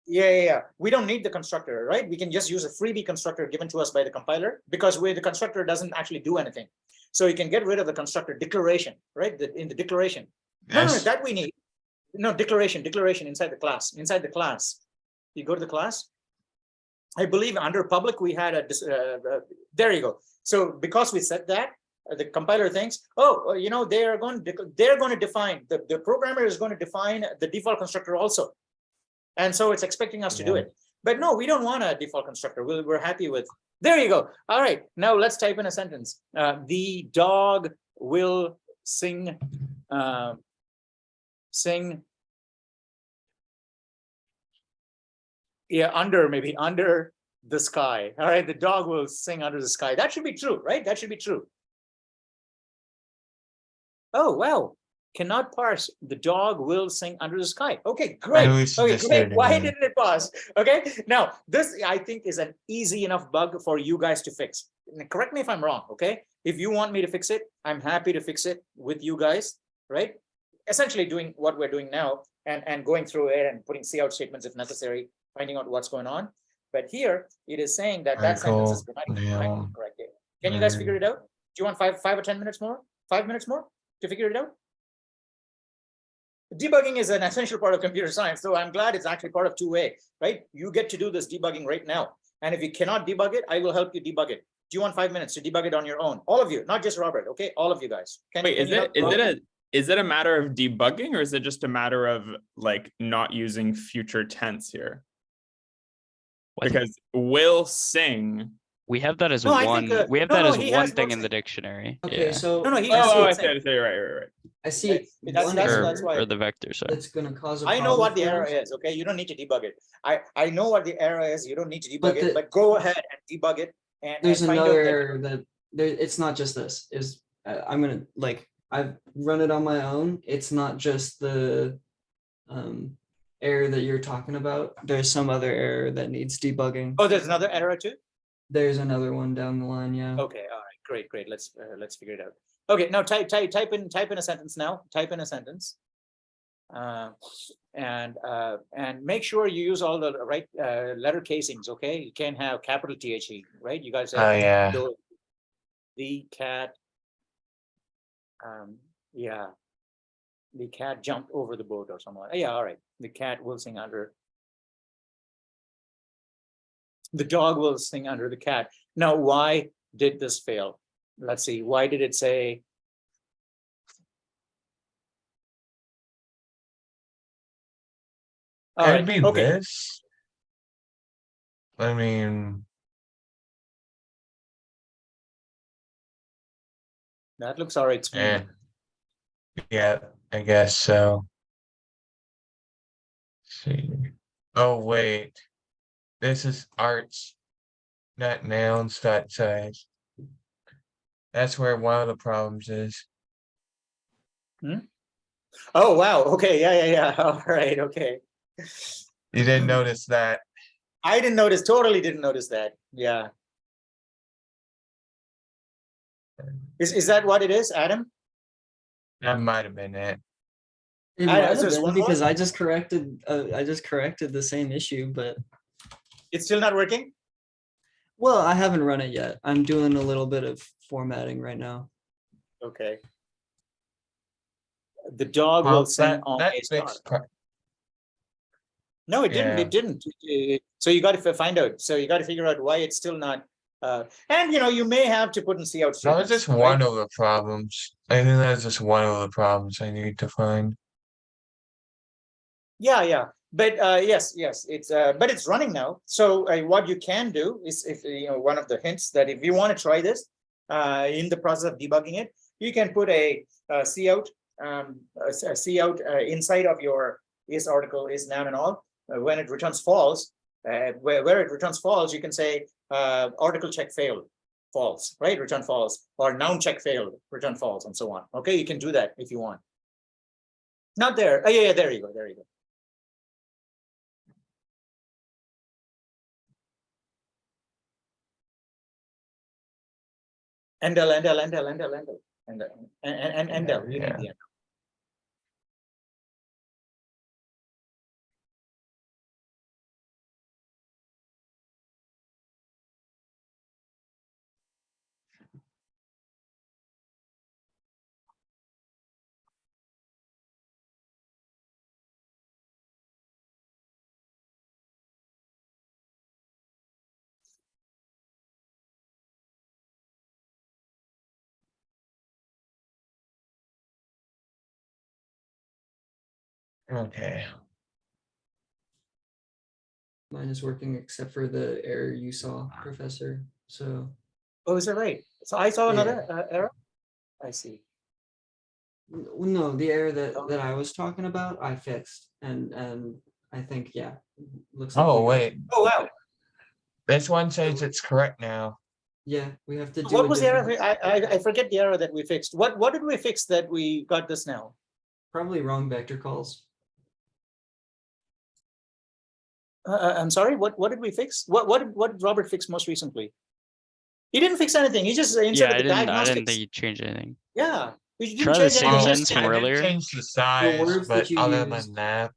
Yeah. We don't need the constructor, right? We can just use a freebie constructor given to us by the compiler, because the constructor doesn't actually do anything. So you can get rid of the constructor declaration, right? In the declaration. No, that we need. No, declaration inside the class. Inside the class. You go to the class. I believe under public we had there you go. So because we said that, the compiler thinks, they're going to define, the programmer is going to define the default constructor also. And so it's expecting us to do it. But no, we don't want a default constructor. We're happy with, there you go. All right, now let's type in a sentence. The dog will sing under the sky. All right, the dog will sing under the sky. That should be true, right? That should be true. Oh, wow. Cannot parse. The dog will sing under the sky. Okay, great. Okay, great. Why didn't it pause? Okay, now this I think is an easy enough bug for you guys to fix. Correct me if I'm wrong, okay? If you want me to fix it, I'm happy to fix it with you guys, right? Essentially doing what we're doing now and going through it and putting cout statements if necessary, finding out what's going on. But here it is saying that sentence is grammatically correct. Can you guys figure it out? Do you want 5 or 10 minutes more? 5 minutes more to figure it out? Debugging is an essential part of computer science, so I'm glad it's actually part of 2A, right? You get to do this debugging right now. And if you cannot debug it, I will help you debug it. Do you want 5 minutes to debug it on your own? All of you, not just Robert, okay? All of you guys. Is it a matter of debugging, or is it just a matter of like not using future tense here? Because will sing. We have that as one. We have that as one thing in the dictionary. Okay, so I see. Right. I see. That's why. Or the vector. Sorry. That's gonna cause a I know what the error is. Okay, you don't need to debug it. I know what the error is. You don't need to debug it, but go ahead and debug it. And there's another error that it's not just this. I'm gonna I've run it on my own. It's not just the error that you're talking about. There's some other error that needs debugging. Oh, there's another error too? There's another one down the line, yeah. Okay, all right, great. Let's figure it out. Okay, now type in a sentence now. Type in a sentence. And make sure you use all the right letter casings, okay? You can't have capital THE, right? You guys have the cat, yeah, the cat jumped over the boat or something. Yeah, all right. The cat will sing under. The dog will sing under the cat. Now, why did this fail? Let's see. Why did it say? All Could right. be Okay. this. I mean, That looks all right to me. eh, yeah, I guess so. See. Oh wait, this is arts, not nouns. That size. That's where one of the problems is. Oh, wow. Okay. Yeah. All right. Okay. You didn't notice that. I didn't notice. Totally didn't notice that. Yeah. Is that what it is, Adam? That might have been it. It I- might so have it's been one because more? I just corrected the same issue, but It's still not working? well, I haven't run it yet. I'm doing a little bit of formatting right now. Okay. The dog Well, will sing that on that a star. fixed part. No, it didn't. Yeah. It didn't. So you got to find out. So you got to figure out why it's still not. And you may have to put in see out That was statements. just right? one of the problems. I think that's just one of the problems I need to find. Yeah. But yes, it's but it's running now. So what you can do is, if one of the hints that if you want to try this in the process of debugging it, you can put a cout cout inside of your is article is noun and all. When it returns false, where it returns false, you can say article check failed, false, right? Return false, or noun check failed, return false, and so on. Okay, you can do that if you want. Not there. Oh, yeah, there you go. There you go. Endel. You need the end. Okay. Mine is working except for the error you saw, Professor. So Oh, is that right? So I saw another Yeah. error. I see. no, the error that I was talking about, I fixed, and I think looks like Oh we got- wait, Oh, wow. this one says it's correct now. yeah, we have to do. What a was the error? different- I forget the error that we fixed. What did we fix that we got this now? Probably wrong vector calls. I'm sorry. What did we fix? What did Robert fix most recently? He didn't fix anything. He just instead Yeah, of I the didn't diagnostics. think you changed anything. Yeah, we didn't Try the change same anything. sentence from I did earlier. change the size, words that but you other used- than that,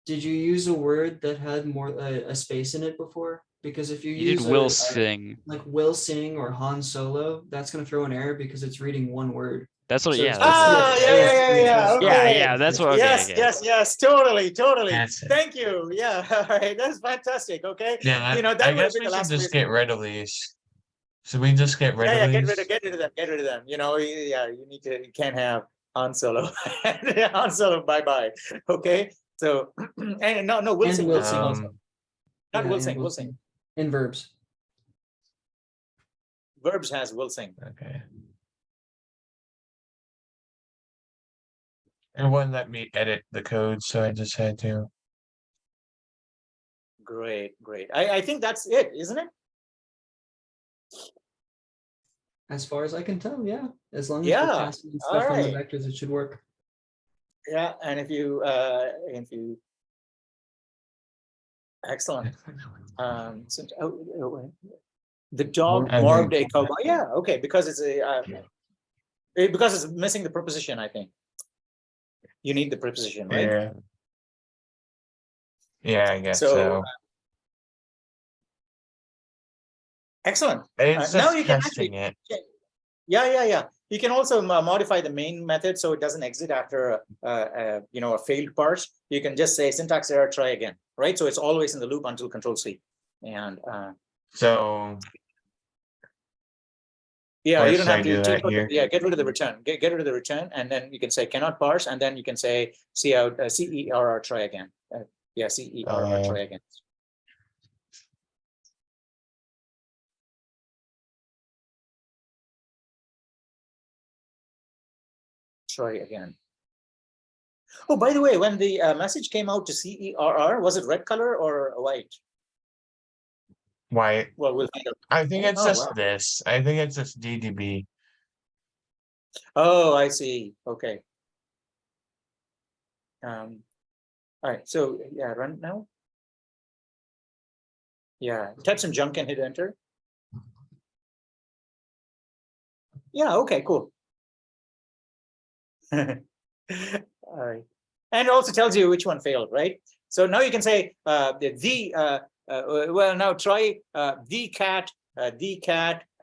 Did you use a word that had more a space in it before? Because if you You did use will sing. like will sing or Han Solo, that's gonna throw an error because it's reading one word. That's what. So Yeah. it's- That's Ah, it. yeah. Okay. Yeah. That's what. Okay. Yes. Totally. That's it. Thank you. Yeah. All right. That's fantastic. Okay. yeah, that I would have guess been we the should last just place. get rid of these. Should we just get rid Yeah, of get these? rid of them. You can't have Han Solo. Han Solo, bye. Okay. So and no, will And sing. will Will sing sing. also. Not Yeah, will and sing. will Will sing. In verbs. Verbs has will sing. Okay. It wouldn't let me edit the code, so I just had to. Great. I think that's it, isn't it? As far as I can tell, yeah. As long as Yeah, we're passing stuff on the alright. vectors, it should work. Yeah, and if you excellent. The dog I morbed think- a cowboy. Yeah, okay, because it's because it's missing the preposition, I think. You need the preposition, right? Yeah. Yeah, I guess So, so. Excellent. It's Now just you can actually testing it. Yeah. You can also modify the main method so it doesn't exit after a failed parse. You can just say syntax error, try again, right? So it's always in the loop until Control C. And So yeah, you let's don't have say do to that here. yeah, get rid of the return. Get rid of the return, and then you can say cannot parse, and then you can say cout CERR, try again. Yeah, CERR, try again. Try again. Oh, by the way, when the message came out to CERR, was it red color or white? White. Well, we'll find out. I think it's Oh, just wow. this. I think it's just DDB. Oh, I see. Okay. All right. So yeah, run now. Yeah, type some junk and hit enter. Yeah. Okay. Cool. All right. And it also tells you which one failed, right? So now you can say well, now try the cat,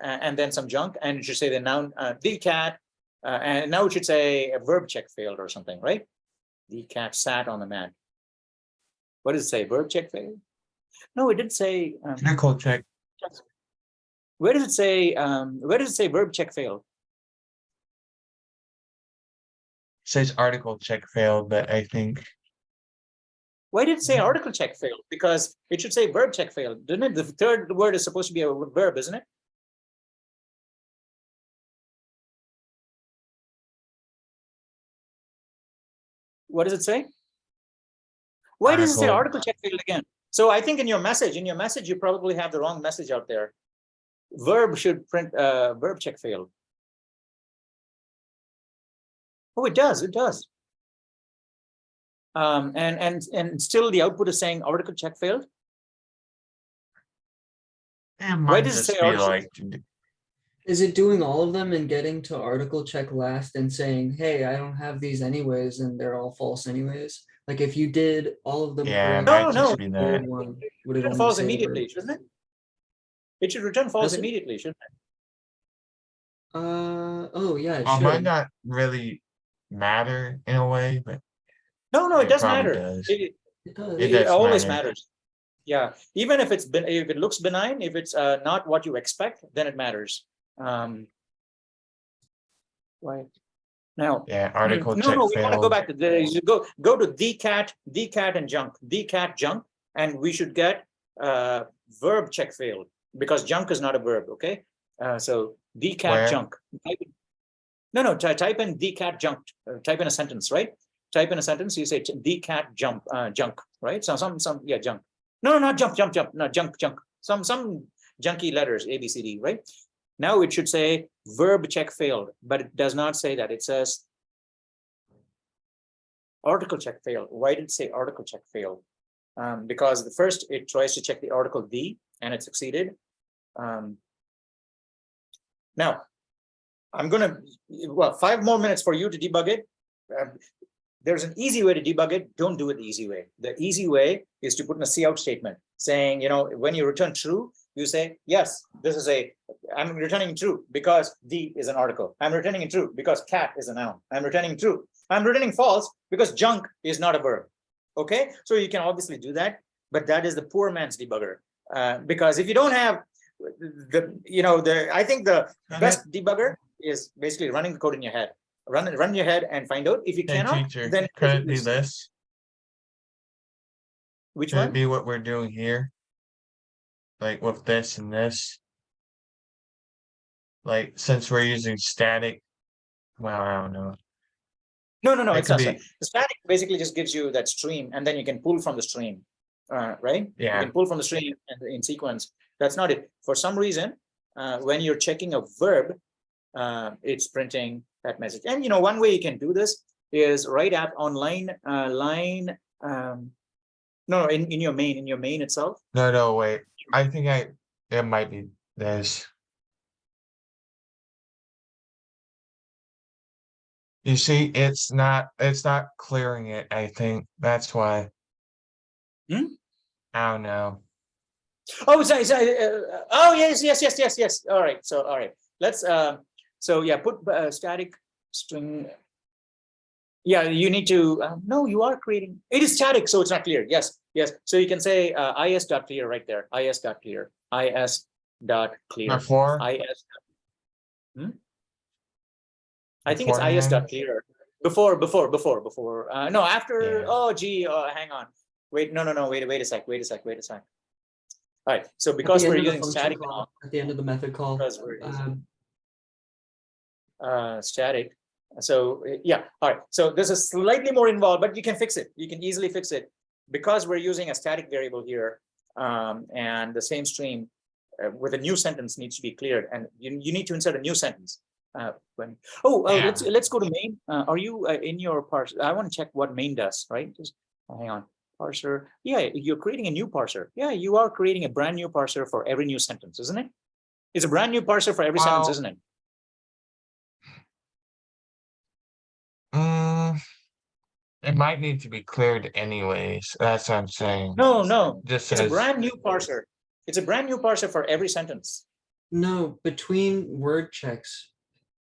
and then some junk, and it should say the noun the cat, and now it should say a verb check failed or something, right? The cat sat on the mat. What does it say? Verb check failed? No, it did say. Article check. Where does it say? Where does it say verb check failed? Says article check failed, but I think Why did it say article check failed? Because it should say verb check failed, didn't it? The third word is supposed to be a verb, isn't it? What does it say? Why does it say article check failed again? So I think in your message, you probably have the wrong message out there. Verb should print verb check failed. Oh, it does. It does. And still the output is saying article check failed. why does it say article? Is it doing all of them and getting to article check last and saying, hey, I don't have these anyways, and they're all false anyways? Like if you did all of them Yeah, correct, no, the third one would it only false say the immediately, verb? shouldn't it? It should return false Does it? immediately, shouldn't it? Oh yeah, it Might should. not really matter in a way, but No, it does probably matter. does. It does. It It does always matter. matters. Yeah, even if if it looks benign, if it's not what you expect, then it matters. Why? Now, Yeah, article no, check we want to go failed. back to the go to the cat and junk, and we should get verb check failed because junk is not a verb. Okay, so the cat Where? junk. No, type in the cat junk. Type in a sentence, right? Type in a sentence. You say the cat junk, right? So yeah, junk. No, not jump, no, junk. Some junky letters, A, B, C, D, right? Now it should say verb check failed, but it does not say that. It says article check failed. Why did it say article check failed? Because the first it tries to check the article the and it succeeded. Now I'm gonna 5 more minutes for you to debug it. There's an easy way to debug it. Don't do it the easy way. The easy way is to put in a cout statement saying, when you return true, you say, yes, I'm returning true because the is an article. I'm returning true because cat is a noun. I'm returning true. I'm returning false because junk is not a verb. Okay, so you can obviously do that, but that is the poor man's debugger. Because if you don't have I think the best debugger is basically running the code in your head. Run your head and find out. If you cannot, teacher, then could it be this? Which Could one? it be what we're doing here? Like with this and this? Like since we're using static, well, I don't know. No, It it's could not. be- Static. The static basically just gives you that stream, and then you can pull from the stream, right? Yeah. You can pull from the stream and in sequence. That's not it. For some reason, when you're checking a verb, it's printing that message. And one way you can do this is right on line. No, in your main itself. No, wait. I think it might be this. You see, it's not clearing it, I think. That's why. I don't know. Oh, sorry. Oh, yes. All right. So, all right. Let's So yeah, put static string. Yeah, you need to, no, you are creating, it is static, so it's not clear. Yes, yes. So you can say is.clear right there, is.clear, is.clear, Before, is. I think it's beforehand. is.clear. Before. No, after, Yeah. oh, gee, hang on. Wait, no, wait a sec. All right, so At because the end we're of the using function static call, now, at the end of the method call, because we're using um, static. So yeah, all right. So this is slightly more involved, but you can fix it. You can easily fix it because we're using a static variable here, and the same stream with a new sentence needs to be cleared, and you need to insert a new sentence. Yeah. Let's go to main. Are you in your parser? I want to check what main does. Right? Just hang on. Parser. Yeah, you're creating a new parser. Yeah, you are creating a brand new parser for every new sentence, isn't it? It's a brand new parser for every sentence, Well, isn't it? It might need to be cleared anyways. That's what I'm saying. No. Just It's a as brand new parser. It's a brand new parser for every sentence. no, between word checks,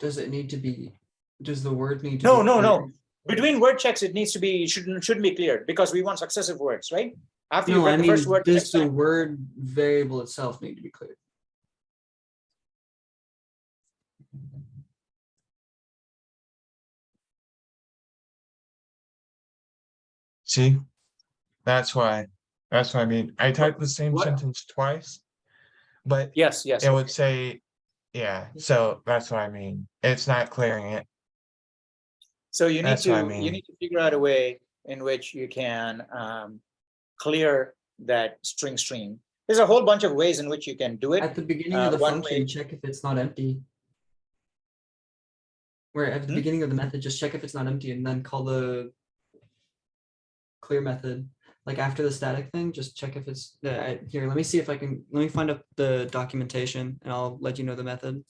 does it need to be, does the word need to No, be no. cleared? Between word checks, it needs to be shouldn't be cleared because we want successive words, right? After you No, read I the mean, first word, does the word variable itself need to be cleared? see, that's why I mean I typed the same what? sentence twice, but Yes. it would say, yeah. So that's what I mean. It's not clearing it. So you need That's what I to mean. figure out a way in which you can clear that string stream. There's a whole bunch of ways in which you can do it. At the beginning of the one function, way- check if it's not empty. Where at the Hmm? beginning of the method, just check if it's not empty and then call the clear method. Like after the static thing, just check if it's here. Let me see if I can, let me find up the documentation and I'll let you know the method.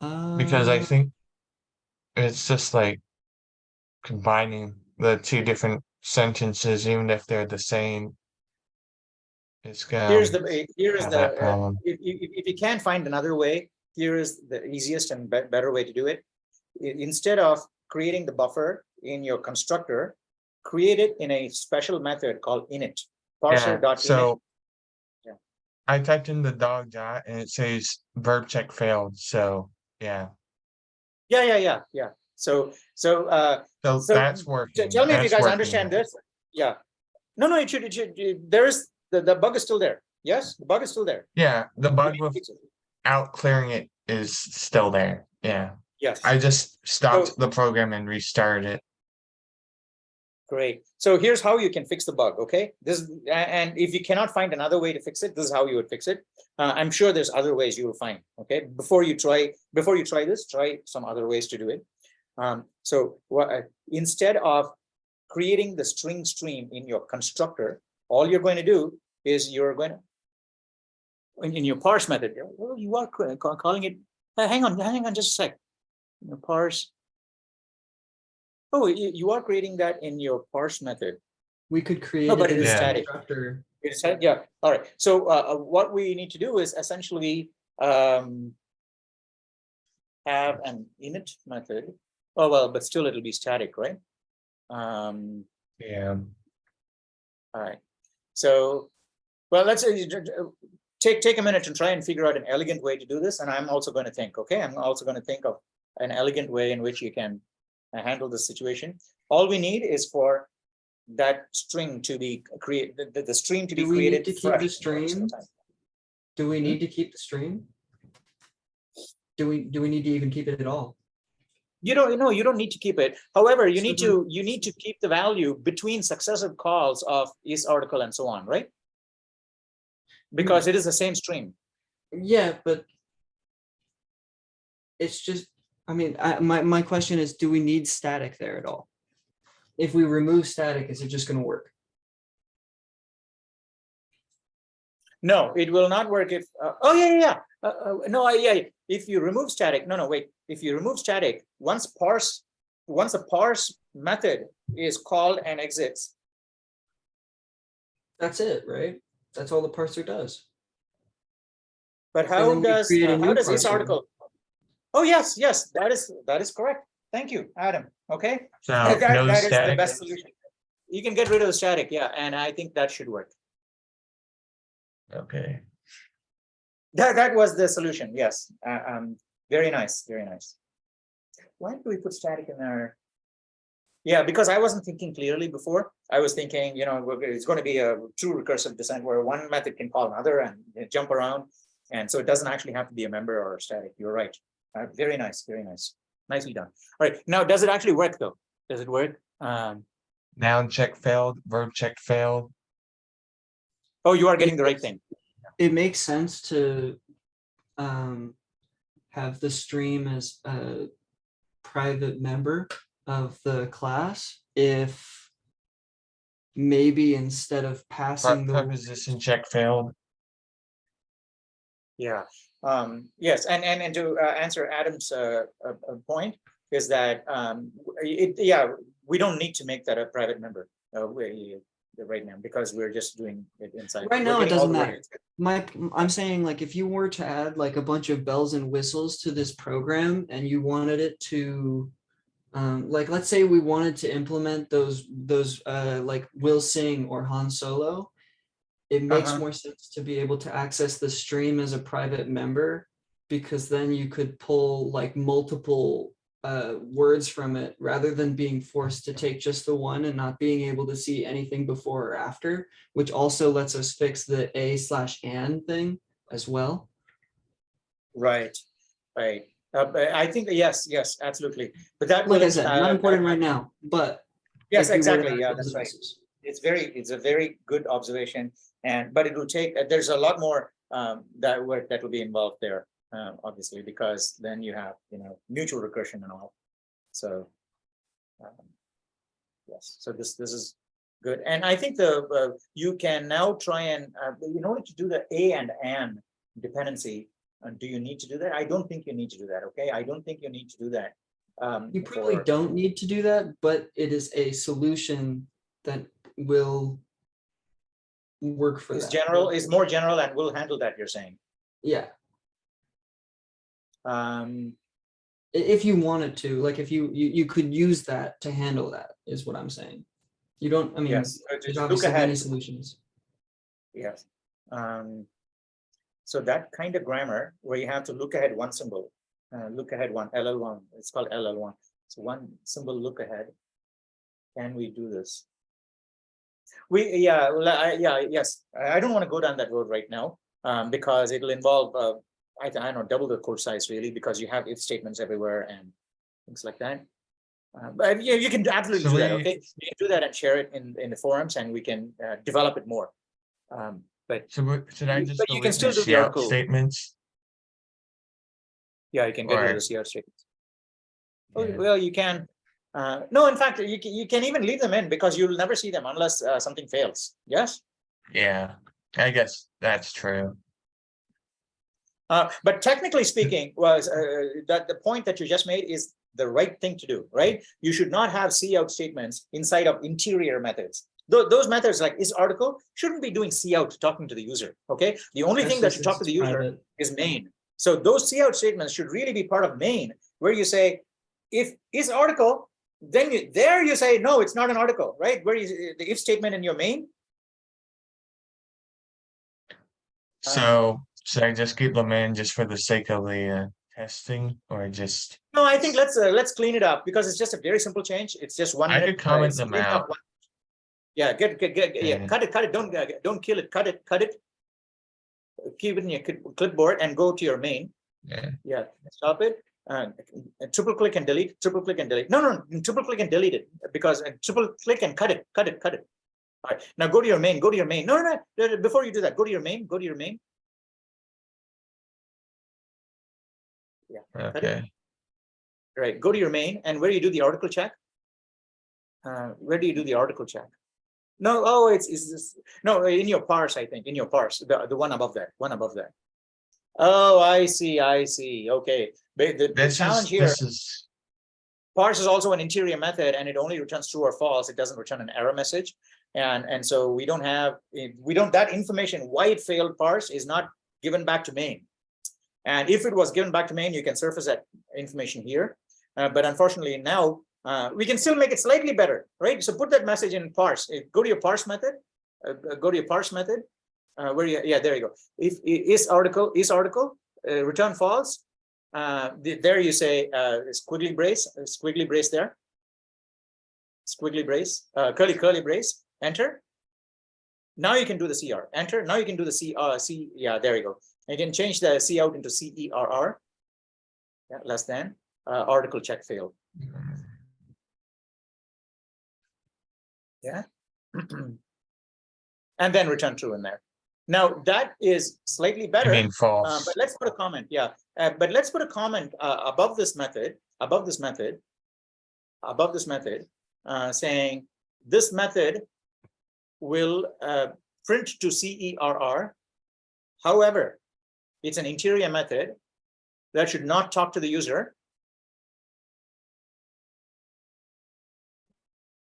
Because I Uh, think it's just like combining the two different sentences, even if they're the same. It's Here is have that the problem. if you can't find another way, here is the easiest and better way to do it. Instead of creating the buffer in your constructor, create it in a special method called init. Parser.init. So Yeah. I typed in the dog dot and it says verb check failed. So yeah. Yeah. So That's working. tell me if you That's guys working understand now. this. Yeah. No, it should, there is the bug is still there. Yes, the bug is still there. Yeah, the bug with out clearing it is still there. Yeah. Yes. I just stopped So- the program and restarted it. Great. So here's how you can fix the bug. Okay. And if you cannot find another way to fix it, this is how you would fix it. I'm sure there's other ways you will find. Okay. Before you try this, try some other ways to do it. So instead of creating the string stream in your constructor, all you're going to do is you're going to, in your parse method, well, you are calling it, hang on just a sec. Your parse. Oh, you are creating that in your parse method. we could create No, but it it is in a static. constructor. Yeah. All right. So what we need to do is essentially have an init method. Oh well, but still it'll be static, right? Yeah. All right. So, well, let's take a minute and try and figure out an elegant way to do this. And I'm also going to think. Okay, I'm also going to think of an elegant way in which you can handle this situation. All we need is for that string to be created, the stream to be Do we created. need to keep the stream? Do we Hmm? need to keep the stream? Do we need to even keep it at all? You don't need to keep it. However, you So need to keep the value between successive calls of is article and so on, right? Because it is the same stream. Yeah, but it's just, I mean, my question is, do we need static there at all? If we remove static, is it just going to work? No, it will not work if. If you remove static, wait. If you remove static, once a parse method is called and exits. That's it, right? That's all the parser does. But And how then we does create a how new does this parser. article? Oh yes, yes, that is correct. Thank you, Adam. Okay, So that no is the static. best solution. You can get rid of the static, yeah, and I think that should work. Okay. That was the solution. Yes, very nice, very nice. Why do we put static in there? Yeah, because I wasn't thinking clearly before. I was thinking, you know, it's going to be a true recursive descent where one method can call another and jump around. And so it doesn't actually have to be a member or a static. You're right. Very nice, very nice. Nicely done. All right. Now, does it actually work though? Does it work? Noun check failed, verb check failed. Oh, you are getting the right thing. It makes sense to have the stream as a private member of the class if maybe instead of passing the Preposition check failed. Yeah. Yes. And to answer Adam's point is that we don't need to make that a private member right now because we're just doing it inside. right We're now it getting all doesn't the matter. way- I'm saying like if you were to add like a bunch of bells and whistles to this program and you wanted it to like let's say we wanted to implement those like Will Sing or Han Solo, it makes Uh-huh. more sense to be able to access the stream as a private member because then you could pull like multiple words from it rather than being forced to take just the one and not being able to see anything before or after, which also lets us fix the a/and thing as well. Right. Right. But I think that yes, absolutely. But that Like I will, said, not important right now, but yes, if we were to exactly. add Yeah, bells that's and right. whistles. It's a very good observation, but it will take. There's a lot more that work that will be involved there, obviously, because then you have mutual recursion and all. So yes, so this is good, and I think you can now try and in order to do the a and dependency. Do you need to do that? I don't think you need to do that. Okay, I don't think you need to do that. You probably don't need to do that, but it is a solution that will work for Is that. is more general and will handle that. You're saying. Yeah, Um, if you wanted to, like if you could use that to handle that, is what I'm saying. You don't. I mean, yes. there's Just look obviously many ahead. solutions. Yes. So that kind of grammar where you have to look ahead one symbol, look ahead one LL1. It's called LL1. So one symbol look ahead. Can we do this? Yes. I don't want to go down that road right now because it'll involve I don't know, double the code size really because you have if statements everywhere and things like that. But yeah, you can absolutely do that. Okay, you can do that and share it in the forums, and we can develop it more. But should I just but you can delete still the do the cout article. statements? Yeah, you can get rid of Or- the CR statements. Yeah. Oh, well, you can. No, in fact, you can even leave them in because you'll never see them unless something fails. Yes. Yeah, I guess that's true. But technically speaking, was that the point that you just made is the right thing to do, right? You should not have cout statements inside of interior methods. Those methods like is article shouldn't be doing cout talking to the user. Okay, the only thing that should talk to the user is main. So those cout statements should really be part of main, where you say if is article, then you say no, it's not an article, right? Where is the if statement in your main. So should I just keep them in just for the sake of the testing, or just? No, I think let's clean it up because it's just a very simple change. It's just 1 I minute. could comment them out. Yeah, get Yeah. cut it. Don't kill it. Cut it. Keep it in your clipboard and go to your main. Yeah. Stop it. Triple click and delete. Triple click and delete. No, triple click and delete it because triple click and cut it. All right. Now go to your main. No. Before you do that, go to your main. Yeah. Okay. Right. Go to your main, and where do you do the article check? Where do you do the article check? No. Oh, it's this. No, in your parse. I think in your parse, the one above that. Oh, I see. Okay. But the challenge here. Parse is also an interior method, and it only returns true or false. It doesn't return an error message, and so we don't that information why it failed parse is not given back to main. And if it was given back to main, you can surface that information here. But unfortunately now, we can still make it slightly better, right? So put that message in parse. Go to your parse method. Go to your parse method. Where you, yeah, there you go. If is article, return false. There you say squiggly brace there. Squiggly brace, curly brace, enter. Now you can do the CR, enter. Now you can do the C, yeah, there you go. You can change the C out into CERR, yeah, less than, article check failed. Yeah. And then return true in there. Now that is slightly better. I mean false. But let's put a comment, yeah. But let's put a comment above this method, saying this method will print to CERR. However, it's an interior method that should not talk to the user.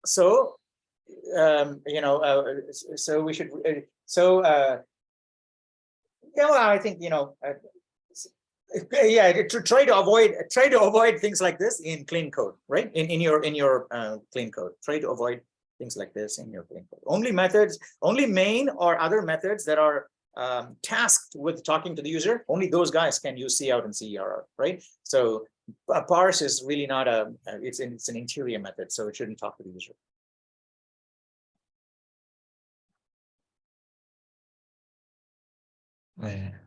So, you know, so we should, yeah, well, I think, you know, yeah, to try to avoid things like this in clean code, right? In your clean code, try to avoid things like this in your clean code. Only methods, only main or other methods that are tasked with talking to the user, only those guys can use cout and CERR, right? So a parse is really not it's an interior method, so it shouldn't talk to the user. Man.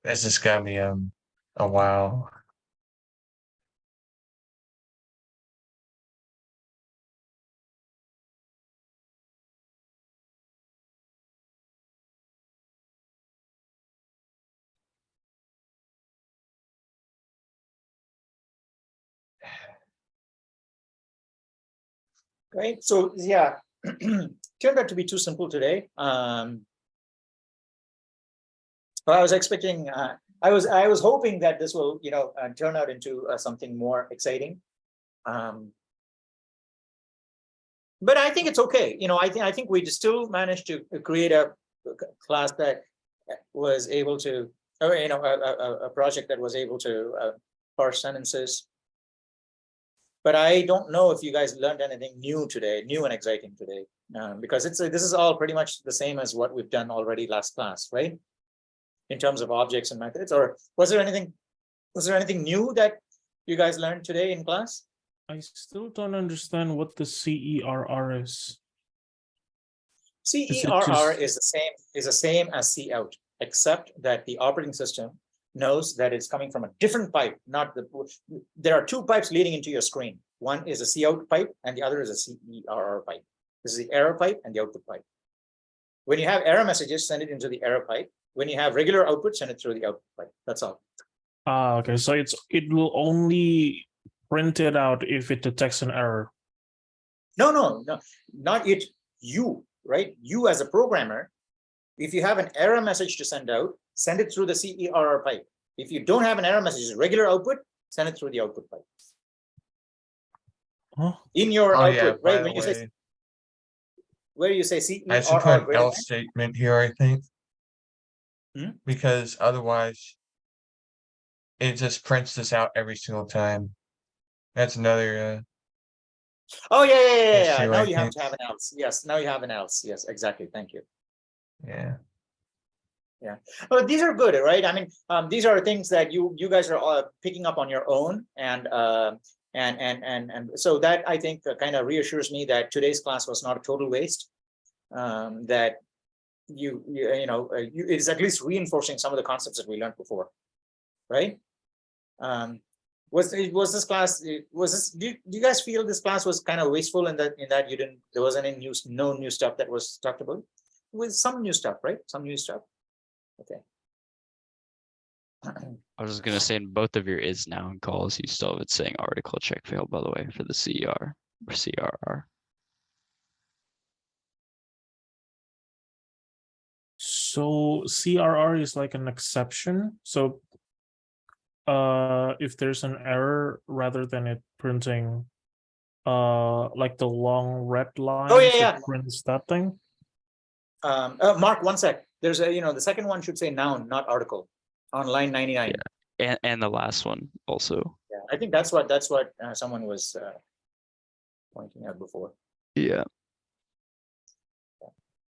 This is gonna be a while. Right. So yeah, turned out to be too simple today. But I was expecting. I was hoping that this will, you know, turn out into something more exciting. But I think it's okay. You know, I think we still managed to create a class that was able to, or, you know, a project that was able to parse sentences. But I don't know if you guys learned anything new today, new and exciting today, because this is all pretty much the same as what we've done already last class, right? In terms of objects and methods, or was there anything new that you guys learned today in class? I still don't understand what the CERR is. CERR is the same as cout, except that the operating system knows that it's coming from a different pipe, not the. There are two pipes leading into your screen. One is a cout pipe, and the other is a CERR pipe. This is the error pipe and the output pipe. When you have error messages, send it into the error pipe. When you have regular output, send it through the output pipe. That's all. Okay, so it will only print it out if it detects an error. No, not it. You, right? You as a programmer, if you have an error message to send out, send it through the CERR pipe. If you don't have an error message, regular output, send it through the output pipe. Huh? In your output, yeah, right? When you say, where you say I should put an CERR else statement here, I think. Because otherwise it just prints this out every single time. That's another oh yeah. issue, Now I you have think. to have an else. Yes, now you have an else. Yes, exactly. Thank you. Yeah. Yeah, but these are good, right? I mean, these are things that you guys are picking up on your own, and so that I think kind of reassures me that today's class was not a total waste. That you know, it's at least reinforcing some of the concepts that we learned before, right? Was this class? Do you guys feel this class was kind of wasteful in that you didn't? There wasn't any no new stuff that was talked about. With some new stuff, right? Some new stuff. Okay. I was just gonna say in both of your is now and calls, you still have it saying article check failed, by the way, for the CER or CRR. So CRR is like an exception. So if there's an error rather than it printing like the long red line. Oh, yeah. Prints that thing. Mark, one sec. There's a, the second one should say noun, not article, on line 99. Yeah, and the last one also. Yeah, I think that's what someone was pointing out before. Yeah.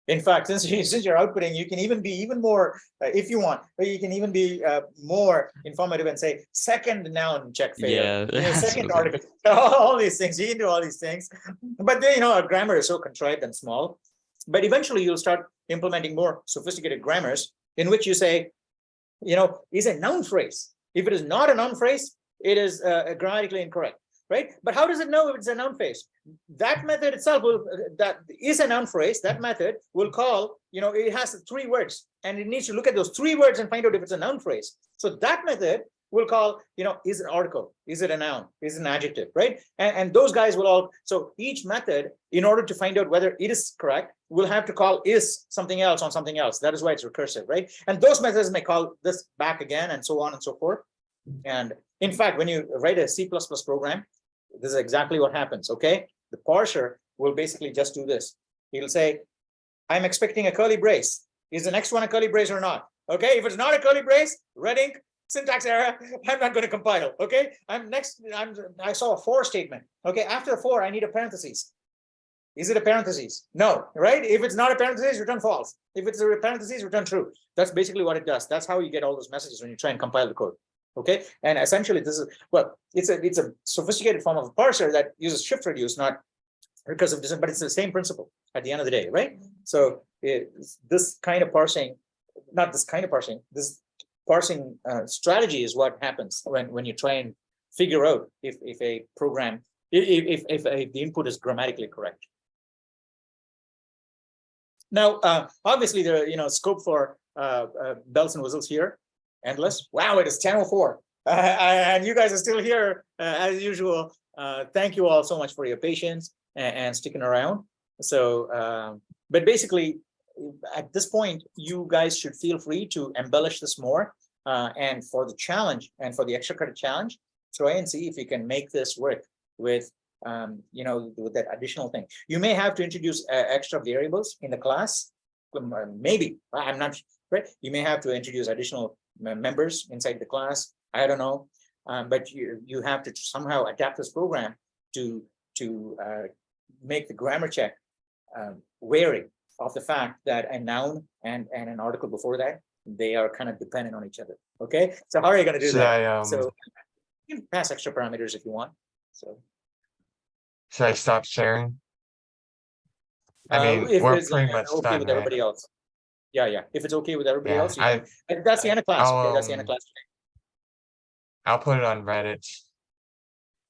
In fact, since you're outputting, you can even be even more, if you want, but you can even be more informative and say second noun check fail. Yeah. Second article, all these things. You can do all these things, but then our grammar is so contrived and small. But eventually, you'll start implementing more sophisticated grammars in which you say, is a noun phrase. If it is not a noun phrase, it is grammatically incorrect, right? But how does it know if it's a noun phrase? That method itself that is a noun phrase. That method will call, it has 3 words, and it needs to look at those 3 words and find out if it's a noun phrase. So that method will call, is it an article? Is it a noun? Is it an adjective, right? And those guys will all, so each method, in order to find out whether it is correct, will have to call is something else on something else. That is why it's recursive, right? And those methods may call this back again and so on and so forth. And in fact, when you write a C++ program, this is exactly what happens, okay? The parser will basically just do this. It'll say, I'm expecting a curly brace. Is the next one a curly brace or not? Okay, if it's not a curly brace, red ink, syntax error, I'm not going to compile, okay? I saw a for statement. Okay, after the for, I need a parentheses. Is it a parentheses? No, right? If it's not a parentheses, return false. If it's a parentheses, return true. That's basically what it does. That's how you get all those messages when you try and compile the code. Okay, and essentially this is, well, it's a sophisticated form of a parser that uses shift reduce, not recursive design, but it's the same principle at the end of the day, right? So this kind of parsing, not this kind of parsing, this parsing strategy is what happens when you try and figure out if a program, if the input is grammatically correct. Now, obviously, the scope for bells and whistles here, endless. Wow, it is 10:04, and you guys are still here as usual. Thank you all so much for your patience and sticking around. So, but basically, at this point, you guys should feel free to embellish this more. And for the challenge and for the extra credit challenge, try and see if you can make this work with with that additional thing. You may have to introduce extra variables in the class. Maybe, I'm not right. You may have to introduce additional members inside the class. I don't know, but you have to somehow adapt this program to make the grammar check wary of the fact that a noun and an article before that, they are kind of dependent on each other. Okay, so how are you going to do that? So you can pass extra parameters if you want. So should I stop sharing? I mean, if we're it's pretty much okay done, with right? everybody else. Yeah. If it's okay with everybody Yeah, else, that's the end of class. Okay, that's the end of class today. I'll put it on Reddit.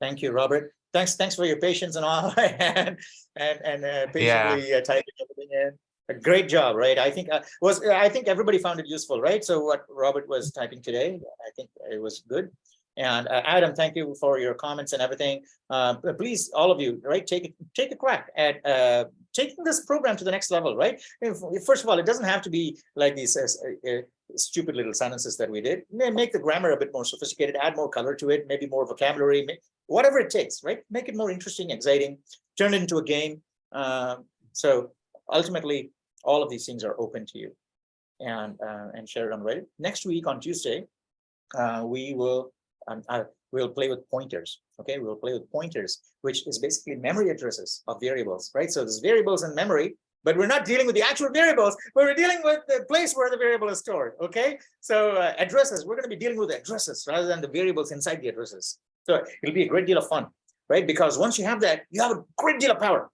Thank you, Robert. Thanks for your patience and all, and patiently typing everything in. A great job, right? I think everybody found it useful, right? So what Robert was typing today, I think it was good. And Adam, thank you for your comments and everything. Please, all of you, right? Take a crack at taking this program to the next level, right? First of all, it doesn't have to be like these stupid little sentences that we did. Make the grammar a bit more sophisticated, add more color to it, maybe more vocabulary, whatever it takes, right? Make it more interesting, exciting, turn it into a game. So ultimately, all of these things are open to you, and share it on Reddit. Next week on Tuesday, we will we'll play with pointers. Okay, we'll play with pointers, which is basically memory addresses of variables, right? So there's variables in memory, but we're not dealing with the actual variables, but we're dealing with the place where the variable is stored. Okay, so addresses, we're going to be dealing with the addresses rather than the variables inside the addresses. So it'll be a great deal of fun, right? Because once you have that, you have a great deal of power,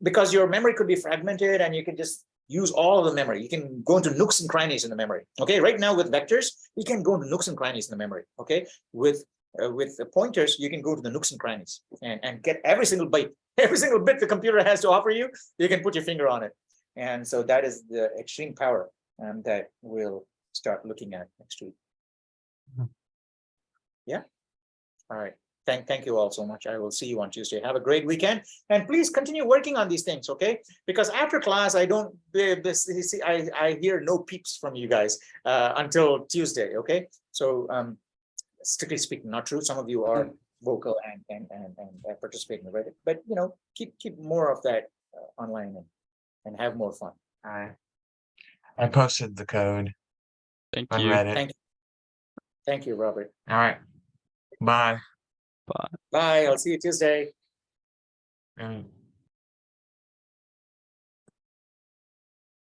because your memory could be fragmented and you can just use all of the memory. You can go into nooks and crannies in the memory. Okay, right now with vectors, you can go into nooks and crannies in the memory. Okay, with the pointers, you can go to the nooks and crannies and get every single byte, every single bit the computer has to offer you. You can put your finger on it, and so that is the extreme power that we'll start looking at next week. Yeah. All right. Thank you all so much. I will see you on Tuesday. Have a great weekend, and please continue working on these things, okay? Because after class, I hear no peeps from you guys until Tuesday, okay? So strictly speaking, not true. Some of you are vocal and participate in Reddit, but you know, keep more of that online and have more fun. Alright. I posted the code Thank on you. Reddit. Thank you, Robert. All right. Bye. Bye. Bye. I'll see you Tuesday. And